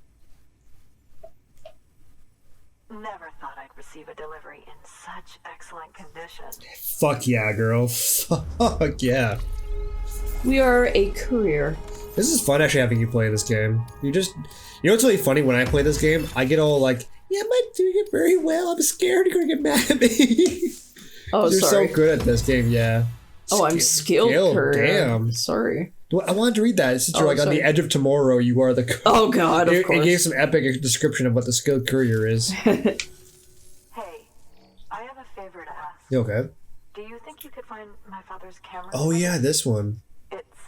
Never thought I'd receive a delivery in such excellent condition. Fuck yeah, girl. Fuck yeah. We are a courier. This is fun actually having you play this game. You know what's really funny when I play this game? I get all like, yeah, I'm not doing it very well. I'm scared you're gonna get mad at me. Oh, You're sorry. so good at this game, yeah. Oh, I'm skilled courier. Damn. Sorry. I wanted to read that. Since you're like on the edge of tomorrow, you are the... Oh god, of course. It gave some epic description of what the skilled courier is. Hey, I have a favor to ask. You okay? Do you think you could find my father's camera? Oh yeah, this one. It's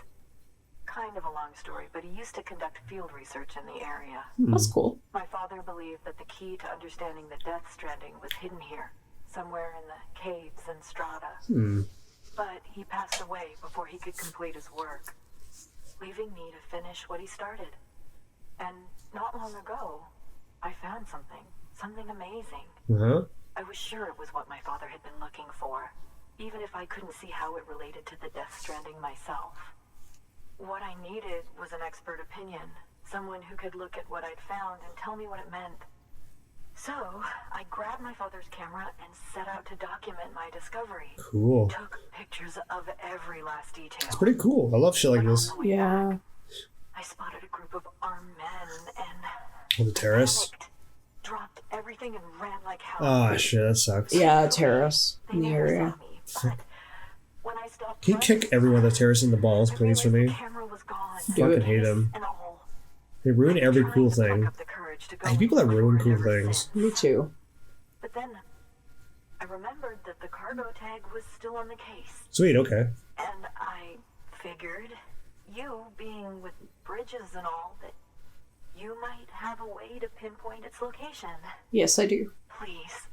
kind of a long story, but he used to conduct field research in the area. That's cool. My father believed that the key to understanding the Death Stranding was hidden here, somewhere in the caves and strata. But he passed away before he could complete his work, leaving me to finish what he started. And not long ago, I found something amazing. I was sure it was what my father had been looking for, even if I couldn't see how it related to the Death Stranding myself. What I needed was an expert opinion, someone who could look at what I'd found and tell me what it meant. So, I grabbed my father's camera and set out to document my discovery. Cool. Took pictures of every last detail. It's pretty cool. I love shit like this. Yeah. I spotted a group of armed men and... On the terrace? Panicked, dropped everything and ran like hell. Ah, shit, that sucks. Yeah, terrace They in the never area. saw me, but when I stopped Can you running, kick everyone the terrace in the balls, I please, for realized me? the camera was gone. Fucking hate them. And all. They ruin I'm every trying cool to pluck thing. up the courage to go I hate people that and ruin look for cool it ever things. since. Me too. But then I remembered that the cargo tag was still on the case. Sweet, okay. And I figured, you being with bridges and all, that you might have a way to pinpoint its location. Yes, I do. Please,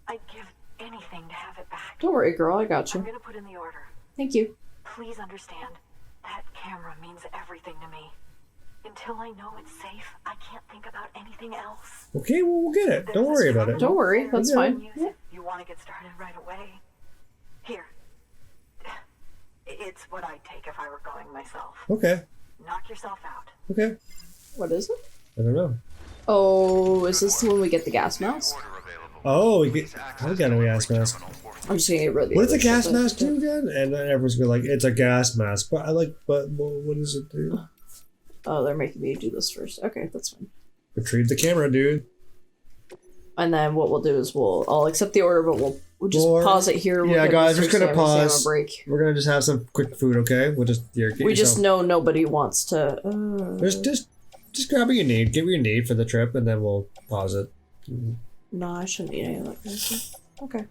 I'd give anything to have it back. Don't worry, girl, I got I'm you. gonna put in the order. Thank you. Please understand, that camera means everything to me. Until I know it's safe, I can't think about anything else. Okay, well, we'll get it. Don't worry about it. Don't worry, that's fine. Use it. You want to get started right away? Here. It's what I'd take if I were going myself. Okay, Knock yourself out. okay. What is it? I don't know. Oh, is this when we get the gas mask? Oh, we get... I got a gas mask. I'm just gonna get rid of the What does a other gas shit mask that- do again? And then everyone's gonna be like, it's a gas mask. But what does it do? Oh, they're making me do this first. Okay, that's fine. Retrieve the camera, dude. And then what we'll do is I'll accept the order, but we'll just Or- pause it here. We'll Yeah, get guys, Mr. we're just gonna Sam and Sam pause. a break. We're gonna just have some quick food, okay? We'll just... Here, get We just yourself- know nobody wants to... Just Just grab what you need. Get what you need for the trip, and then we'll pause it. No, I shouldn't need any of that kind of stuff. Okay.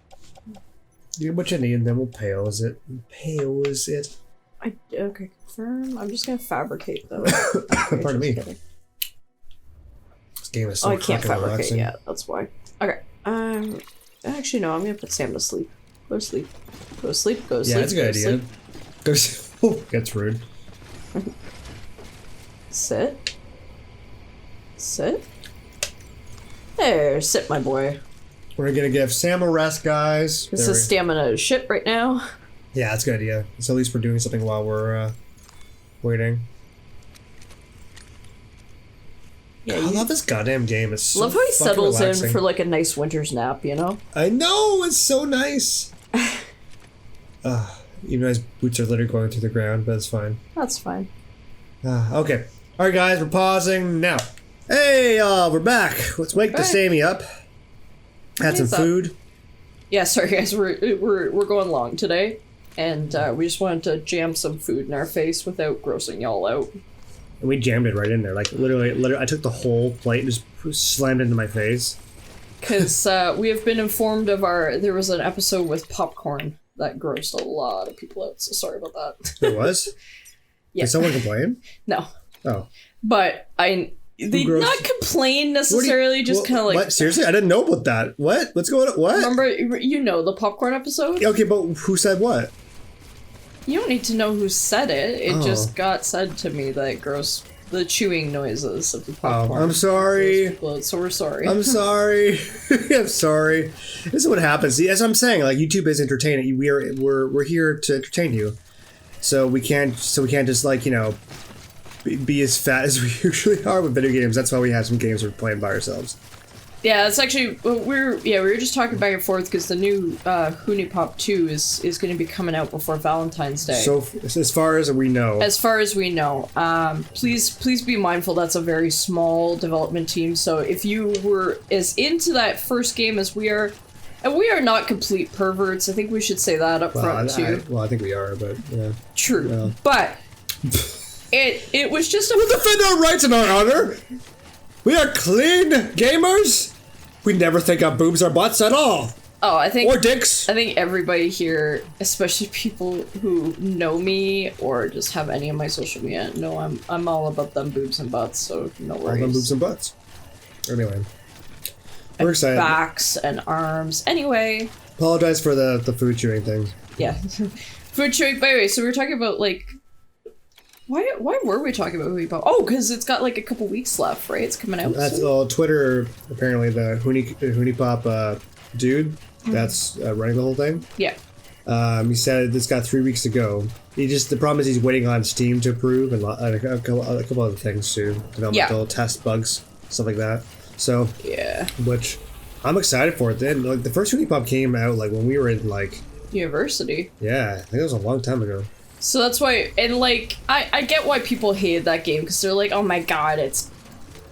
Get what you need, and then we'll pause it. Pause it. Okay, confirm. I'm just gonna fabricate though. Pardon me. This game is so I can't fucking fabricate relaxing. yet. That's why. Okay. Actually, no. I'm gonna put Sam to sleep. Go to sleep. Go to sleep. Go to sleep. Yeah, that's a good idea. Go oh, that's rude. Sit. Sit. There, sit, my boy. We're gonna give Sam a rest, guys. This is stamina is shit right now. Yeah, that's a good idea. So at least we're doing something while we're waiting. Yeah, I love this goddamn game. It's so love how he fucking settles relaxing. in for like a nice winter's nap, you know? I know, it's so nice. Even though his boots are literally going through the ground, but it's fine. That's fine. Okay. Alright guys, we're pausing now. Hey, we're back. Let's wake the Sammy up. Had some food. Yeah, sorry guys, we're going long today. And we just wanted to jam some food in our face without grossing y'all out. And we jammed it right in there. Like, literally, I took the whole plate and just slammed it into my face. Because we have been informed of there was an episode with popcorn that grossed a lot of people out, so sorry about that. There was? Yeah. Did someone complain? No. Oh. But they not complain necessarily, just kind of like... What? Seriously? I didn't know about that. What? What's going on? What? Remember, you know the popcorn episode? Okay, but who said what? You don't need to know who said it. It just got said to me that the chewing noises of the popcorn. Oh, I'm sorry. So we're sorry. I'm sorry. I'm sorry. This is what happens. See, as I'm saying, like YouTube is entertaining. We're here to entertain you. So we can't just like, you know, be as fat as we usually are with video games. That's why we have some games we're playing by ourselves. Yeah, it's actually we were just talking back and forth because the new Huni Pop 2 is going to be coming out before Valentine's Day. So as far as we know. As far as we know, please be mindful that's a very small development team. So if you were as into that first game as we are, and we are not complete perverts, I think we should say that up front too. I think we are, but yeah. True, yeah. But it was just We'll defend our rights and our honor. We are clean gamers. We never think our boobs are butts at all. Oh, I think... Or dicks. I think everybody here, especially people who know me or just have any of my social media, know I'm all about them boobs and butts, so no worries. All them boobs and butts. Anyway. We're excited. Backs and arms. Anyway. Apologize for the food chewing thing. Yeah. Food chewing. By the way, so we were talking about, like... Why were we talking about Huni Pop? Oh, because it's got like a couple weeks left, right? It's coming out That's soon. Twitter, apparently the Huni Pop dude that's running the whole thing. Yeah. He said it's got 3 weeks to go. The problem is he's waiting on Steam to approve and a couple other things too. Developmental test bugs, stuff like that. So yeah. Which I'm excited for it. Then like the first Huni Pop came out like when we were in like university. Yeah, I think it was a long time ago. So that's why, and like, I get why people hated that game, because they're like, oh my god, it's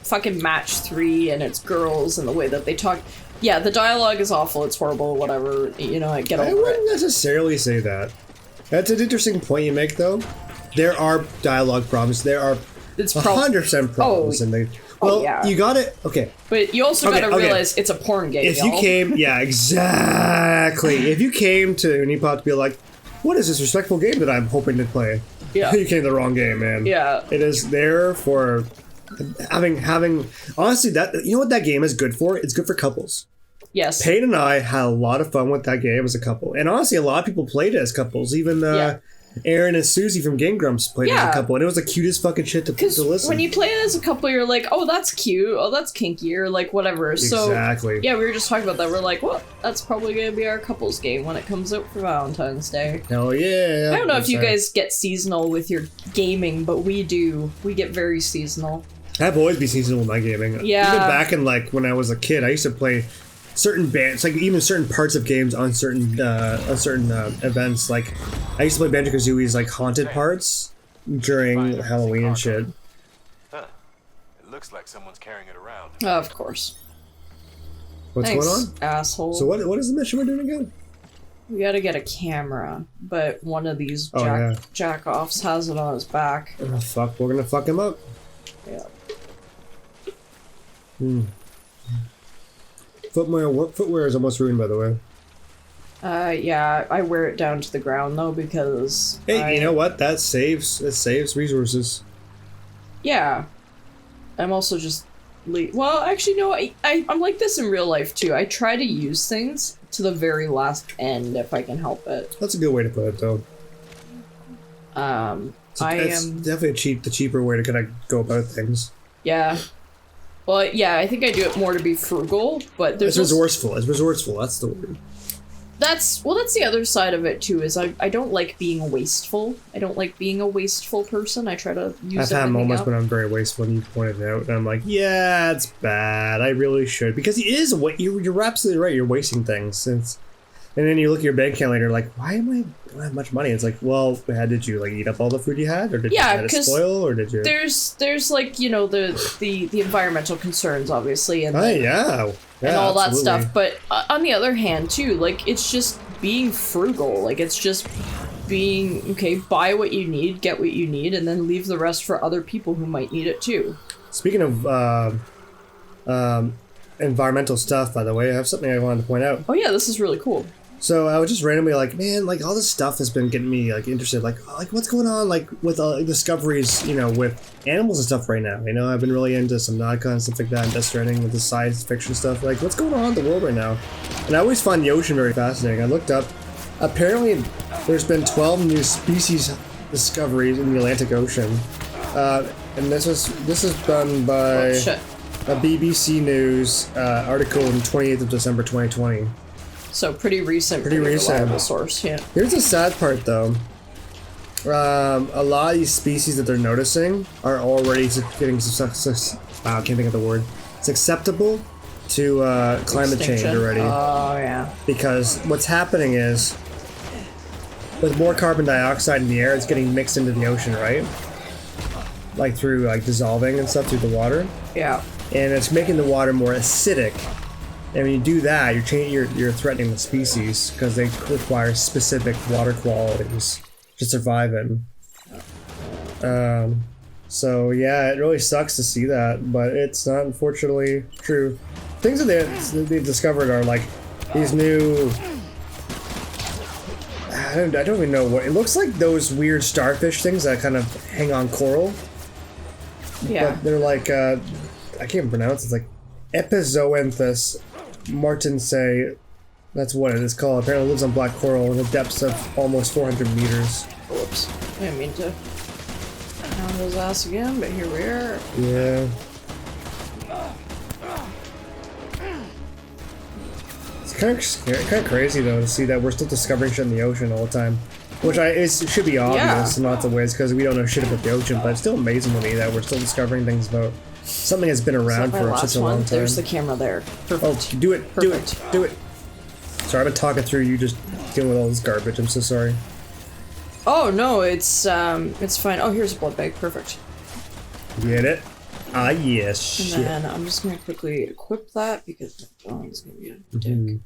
fucking match 3, and it's girls, and the way that they talk. Yeah, the dialogue is awful, it's horrible, whatever, you know, I get over it. I wouldn't necessarily say that. That's an interesting point you make, though. There are dialogue problems. There are 100% problems in the... Well, yeah. You got it. Okay. But you also gotta realize it's a porn game, If you came... Yeah, exactly. If you came to Unipop to be like, what is this respectful game that I'm hoping to play? Yeah. You came to the wrong game, man. Yeah. It is there for having honestly, that you know what that game is good for? It's good for couples. Yes. Peyton and I had a lot of fun with that game as a couple. And honestly, a lot of people played it as couples. Even Aaron and Susie from Game Grumps played it as a couple. And it was the cutest fucking shit to listen. When you play it as a couple, you're like, oh, that's cute. Oh, that's kinky. Or like, whatever. Exactly. So, yeah, we were just talking about that. We're like, well, that's probably going to be our couples game when it comes out for Valentine's Day. Hell yeah. I don't know if you guys get seasonal with your gaming, but we do. We get very seasonal. I've always been seasonal with my gaming. Yeah. Even back in like when I was a kid, I used to play certain bands, like even certain parts of games on certain events. Like I used to play Banjo-Kazooie's like haunted parts during Halloween and shit. Huh. It looks like someone's carrying it around. Of course. What's going on? Asshole. So what is the mission we're doing again? We gotta get a camera, but one of these Oh, jack-offs has it on his back. Oh fuck, we're gonna fuck him up. Yeah. Footwear is almost ruined, by the way. Yeah, I wear it down to the ground though because. Hey, you know what? It saves resources. Yeah, I'm also just. Well, actually, no. I'm like this in real life too. I try to use things to the very last end if I can help it. That's a good way to put it, though. It's definitely the cheaper way to kind of go about things. Yeah. Well, yeah, I think I do it more to be frugal, but there's resourceful. It's resourceful. That's the word. That's the other side of it too. Is I don't like being wasteful. I don't like being a wasteful person. I try to use. I've had moments when I'm very wasteful, and you pointed it out, and I'm like, yeah, it's bad. I really should, because it is what you're absolutely right. You're wasting things, and then you look at your bank account later, like, why am I don't have much money? It's like, well, did you like eat up all the food you had, or did you let it spoil, or did you? There's like the environmental concerns, obviously, and and all that stuff. But on the other hand, too, like it's just being frugal. Like it's just being okay. Buy what you need, get what you need, and then leave the rest for other people who might need it too. Speaking of environmental stuff, by the way, I have something I wanted to point out. Oh yeah, this is really cool. So I was just randomly like, man, like all this stuff has been getting me like interested, like what's going on like with discoveries, with animals and stuff right now. I've been really into some Nautica and stuff like that, and Death Stranding with the science fiction stuff. Like, what's going on in the world right now? And I always find the ocean very fascinating. I looked up, apparently there's been 12 new species discoveries in the Atlantic Ocean, and this is done by a BBC News article on 28th of December 2020. So pretty recent. Reliable source, yeah. Here's the sad part, though. A lot of these species that they're noticing are already getting I can't think of the word. It's acceptable to climate change already. Oh, yeah. Because what's happening is, with more carbon dioxide in the air, it's getting mixed into the ocean, right? Like through dissolving and stuff through the water. Yeah. And it's making the water more acidic. And when you do that, you're threatening the species because they require specific water qualities to survive in. So yeah, it really sucks to see that, but it's not unfortunately true. Things that they've discovered are like these new. I don't even know what it looks like. Those weird starfish things that kind of hang on coral. Yeah. But they're like I can't even pronounce it. It's like Epizoanthus martinsei, that's what it is called. Apparently it lives on black coral in the depths of almost 400 meters. Whoops. I didn't mean to pound his ass again, but here we are. Yeah. It's kind of scary, kind of crazy though to see that we're still discovering shit in the ocean all the time. Which it should be obvious in lots of ways because we don't know shit about the ocean, but it's still amazing to me that we're still discovering things about something that's been around for such a long time. There's the camera there. Perfect. Oh, do it. Perfect. Do it. Sorry, I've been talking through you just dealing with all this garbage. I'm so sorry. Oh, no, it's fine. Oh, here's a blood bag. Perfect. Get it? Ah, yes. And then I'm just going to quickly equip that because my phone's going to be a dick.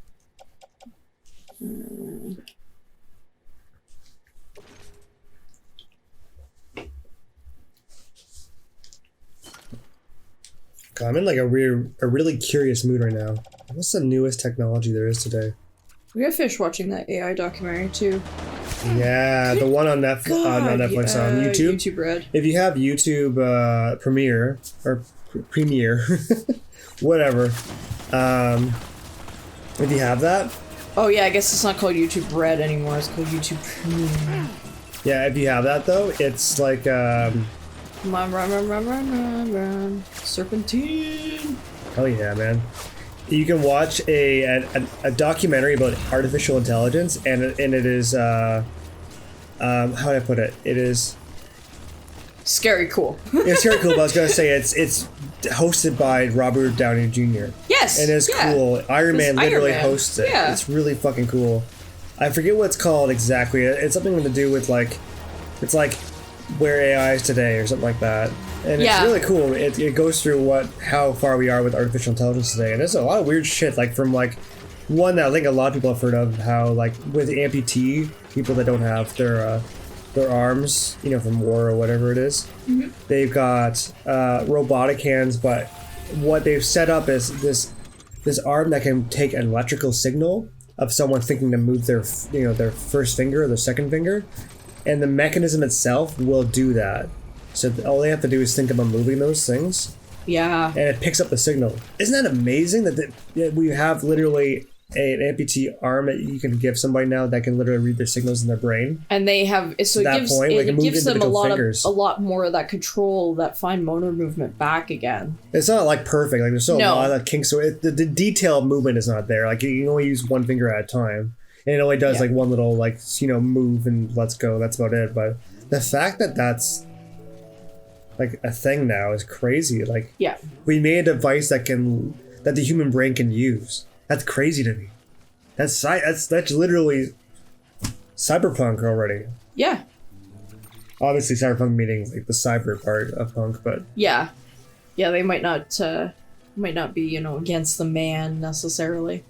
I'm in like a really curious mood right now. What's the newest technology there is today? We got fish watching that AI documentary too. Yeah, the one on Netflix, on YouTube. YouTube Red. If you have YouTube Premiere or Premiere, whatever, if you have that. Oh yeah, I guess it's not called YouTube Red anymore. It's called YouTube Premiere. Yeah, if you have that though, it's like run, Serpentine. Oh yeah, man. You can watch a documentary about artificial intelligence, and it is how do I put it? It is scary cool. It's scary cool, but I was gonna say it's hosted by Robert Downey Jr. Yes, and it's cool. Iron Man literally hosts it. Yeah. It's really fucking cool. I forget what it's called exactly. It's something to do with like, it's like where AI is today or something like that. And it's really cool. It goes through how far we are with artificial intelligence today, and there's a lot of weird shit. Like from like one that I think a lot of people have heard of, how like with amputee people that don't have their arms, from war or whatever it is, they've got robotic hands, but what they've set up is this arm that can take an electrical signal of someone thinking to move their their first finger or their second finger, and the mechanism itself will do that. So all they have to do is think about moving those things. Yeah. And it picks up the signal. Isn't that amazing that we have literally an amputee arm that you can give somebody now that can literally read their signals in their brain? And they have so it gives them a lot more of that control, that fine motor movement back again. It's not like perfect. Like there's a lot of kinks. So the detailed movement is not there. Like you can only use one finger at a time, and it only does like one little move and let's go. That's about it. But the fact that that's like a thing now is crazy. Like we made a device that the human brain can use. That's crazy to me. That's literally cyberpunk already. Yeah. Obviously, cyberpunk meaning like the cyber part of punk, but yeah, they might not be against the man necessarily.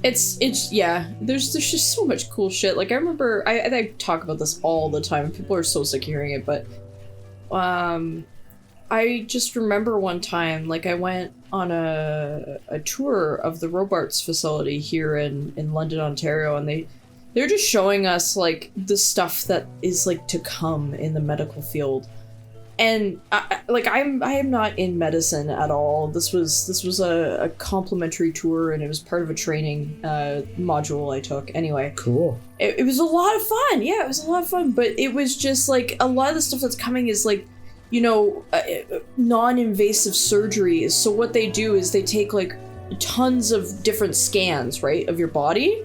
It's there's just so much cool shit. Like I remember I talk about this all the time. People are so sick of hearing it, but I just remember one time, like I went on a tour of the Robarts facility here in London, Ontario, and they're just showing us like the stuff that is like to come in the medical field. And I am not in medicine at all. This was a complimentary tour, and it was part of a training module I took. Anyway, cool. It was a lot of fun. Yeah, it was a lot of fun. But it was just like a lot of the stuff that's coming is like, non-invasive surgery. So what they do is they take like tons of different scans, right, of your body.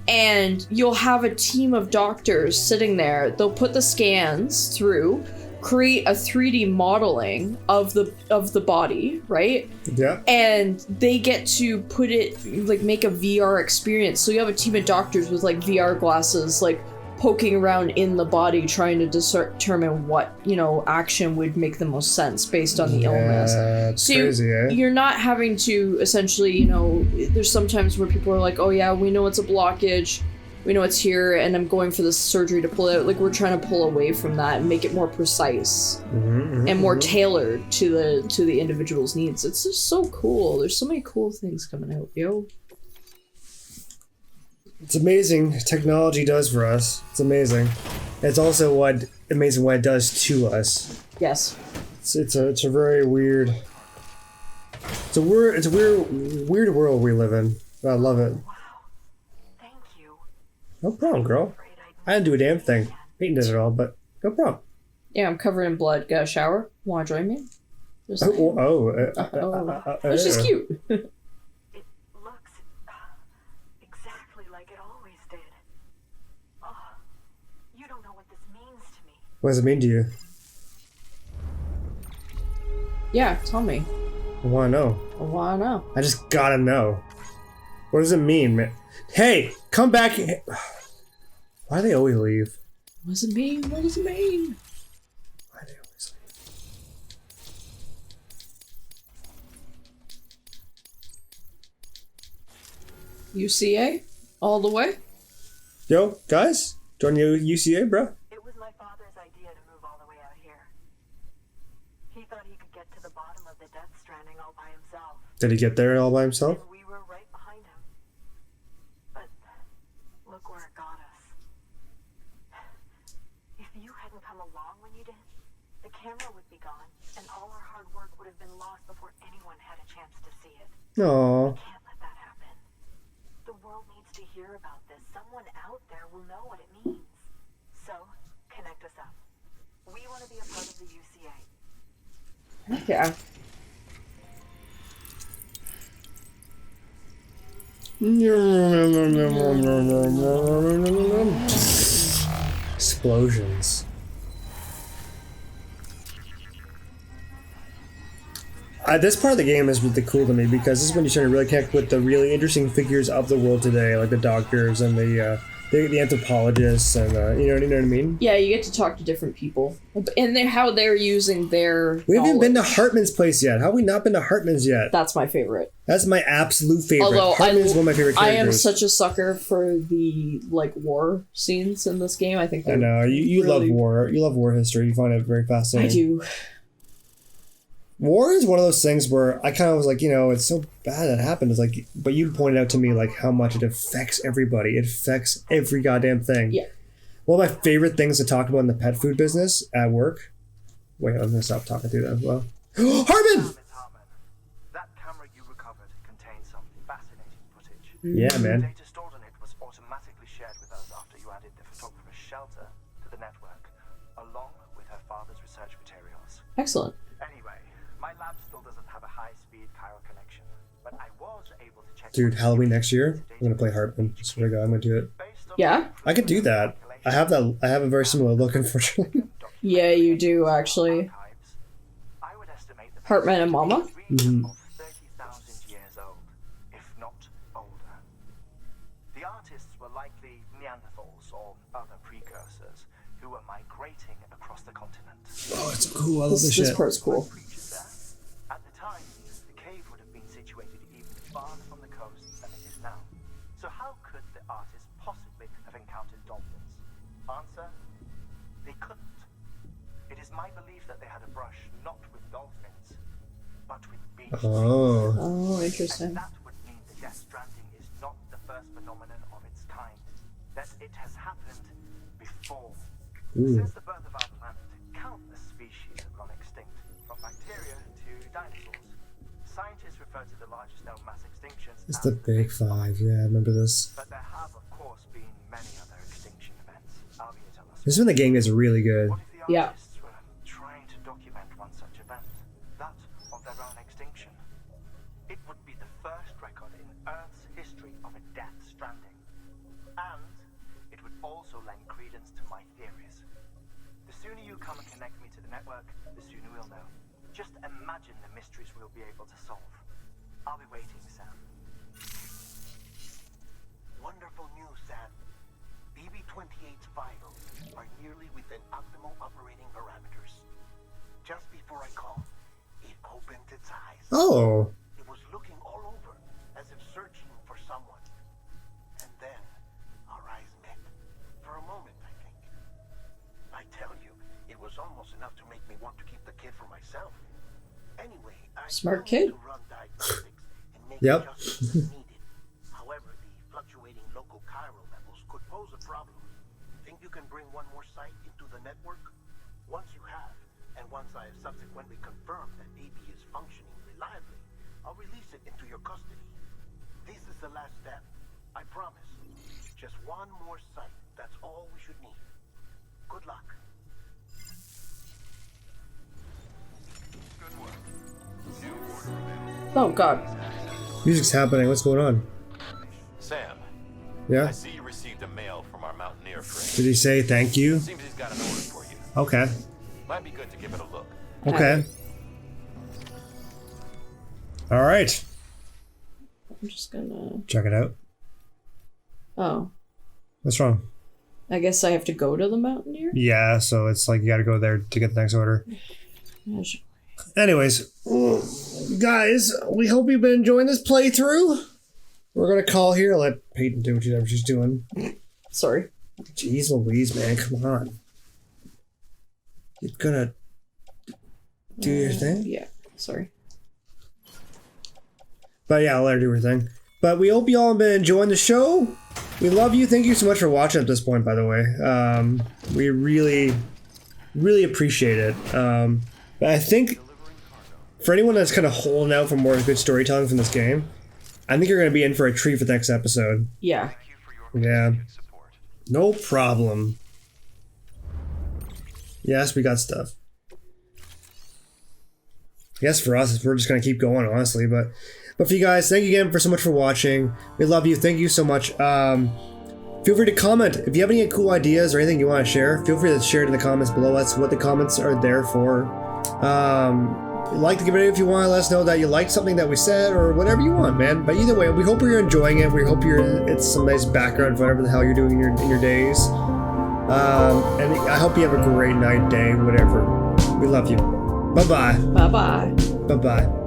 And you'll have a team of doctors sitting there. They'll put the scans through, create a 3D modeling of the body, right? Yeah. And they get to put it, like, make a VR experience. So you have a team of doctors with like VR glasses, like poking around in the body, trying to determine what action would make the most sense based on the illness. That's crazy, you're not having to essentially, there's sometimes where people are like, oh yeah, we know it's a blockage, we know it's here, and I'm going for this surgery to pull it out. Like we're trying to pull away from that and make it more precise and more tailored to the individual's needs. It's just so cool. There's so many cool things coming out, yo. It's amazing technology does for us. It's amazing. It's also amazing what it does to us. Yes. It's a very weird. It's a weird world we live in. I love it. Wow. Thank you. No problem, girl. I didn't do a damn thing. Peyton did it all, but no problem. Yeah, I'm covered in blood. Got a shower? Want to join me? It's just cute. What does it mean to you? Yeah, tell me. I want to know. I want to know. I just gotta know. What does it mean, man? Hey, come back. Why do they always leave? What does it mean? What does it mean? Why do they always leave? UCA? All the way? Yo, guys? Join you UCA, bro? Death Stranding all by himself. Did he get there all by himself? And we were right behind him. But look where it got us. If you hadn't come along when you did, the camera would be gone, and all our hard work would have been lost before anyone had a chance to see it. Aww. We can't let that happen. The world needs to hear about this. Someone out there will know what it means. So, connect us up. We want to be a part of the UCA. Yeah. Explosions. This part of the game is really cool to me because this is when you start to really connect with the really interesting figures of the world today, like the doctors and the anthropologists, and you know what I mean? Yeah, you get to talk to different people, and how they're using their. We haven't been to Hartman's place yet. How have we not been to Hartman's yet? That's my favorite. That's my absolute favorite. Although Hartman's one of my favorite characters. I am such a sucker for the war scenes in this game. I think. I know you really... love war. You love war history. You find it very fascinating. I do. War is one of those things where I kind of was like, you know, it's so bad that happened. It's like, but you pointed out to me like how much it affects everybody. It affects every goddamn thing. Yeah. One of my favorite things to talk about in the pet food business at work. Wait, I'm gonna stop talking through that as well. Harmon! Miss Hartman, that camera you recovered contains some fascinating footage. Yeah, The man. data stored on it was automatically shared with us after you added the photographer's shelter to the network, along with her father's research materials. Excellent. Anyway, my lab still doesn't have a high-speed chiral connection, but I was able to check... Dude, Halloween next year, I'm gonna play Hartman. I swear to God, I'm gonna do it. Based on Yeah? I could do that. I have that. I have a very similar look, unfortunately. Yeah, you do, actually. archives, I would estimate the Hartman and Mama? region of 30,000 years old, if not older. The artists were likely Neanderthals or other precursors who were migrating across the continent. Oh, it's so cool. I love this This shit. part's cool. Creatures there. At the time, the cave would have been situated even farther from the coast than it is now. So how could the artists possibly have encountered dolphins? Answer: they couldn't. It is my belief that they had a brush not with dolphins, but with beasts. Oh. Oh, And interesting. that would mean the Death Stranding is not the first phenomenon of its kind. That it has happened before. Ooh. Since the birth of our planet, countless species have gone extinct, from bacteria to dinosaurs. Scientists refer to the largest known mass extinctions It's as the Big Five. Yeah, I remember this. but there have, of course, been many other extinction events, albeit a This is when the game is really good. What if the Yeah. artists were trying to document one such event, that of their own extinction? It would be the first record in Earth's history of a Death Stranding. And it would also lend credence to my theories. The sooner you come and connect me to the network, the sooner we'll know. Just imagine the mysteries we'll be able to solve. I'll be waiting, Sam. Wonderful news, Sam. BB-28's vitals are nearly within optimal operating parameters. Just before I called, it opened its eyes. Oh. It was looking all over, as if searching for someone. And then, our eyes met. For a moment, I think. I tell you, it was almost enough to make me want to keep the kid for myself. Anyway, I Smart still need kid. to run diagnostics and make Yep. adjustments as needed. However, the fluctuating local chiral levels could pose a problem. Think you can bring one more site into the network? Once you have, and once I have subsequently confirmed that AB is functioning reliably, I'll release it into your custody. This is the last step. I promise. Just one more site. That's all we should need. Good luck. Oh, God. Music's happening. What's going on? Sam, Yeah? I see you received a mail from our Mountaineer friend. Did he say thank you? Seems he's got an order for you. Okay. Might be good to give it a look. Okay. All right. I'm just gonna... Check it out. Oh. What's wrong? I guess I have to go to the Mountaineer? Yeah, so it's like you got to go there to get the next order. Yeah, sure. Anyways, guys, we hope you've been enjoying this playthrough. We're gonna call here. Let Peyton do whatever she's doing. Sorry. Jeez Louise, man, come on. You're gonna do your thing? Yeah, sorry. But yeah, I'll let her do her thing. But we hope you all have been enjoying the show. We love you. Thank you so much for watching at this point, by the way. We really, really appreciate it. But I think for anyone that's kind of holding out for more good storytelling from this game, I think you're going to be in for a treat for the next episode. Yeah. Thank you for your Yeah. continued support. No problem. Yes, we got stuff. I guess for us, we're just going to keep going, honestly. But for you guys, thank you again for so much for watching. We love you. Thank you so much. Feel free to comment. If you have any cool ideas or anything you want to share, feel free to share it in the comments below. That's what the comments are there for. Like the video if you want to let us know that you liked something that we said or whatever you want, man. But either way, we hope you're enjoying it. We hope it's some nice background for whatever the hell you're doing in your days. And I hope you have a great night, day, whatever. We love you. Bye-bye. Bye-bye. Bye-bye.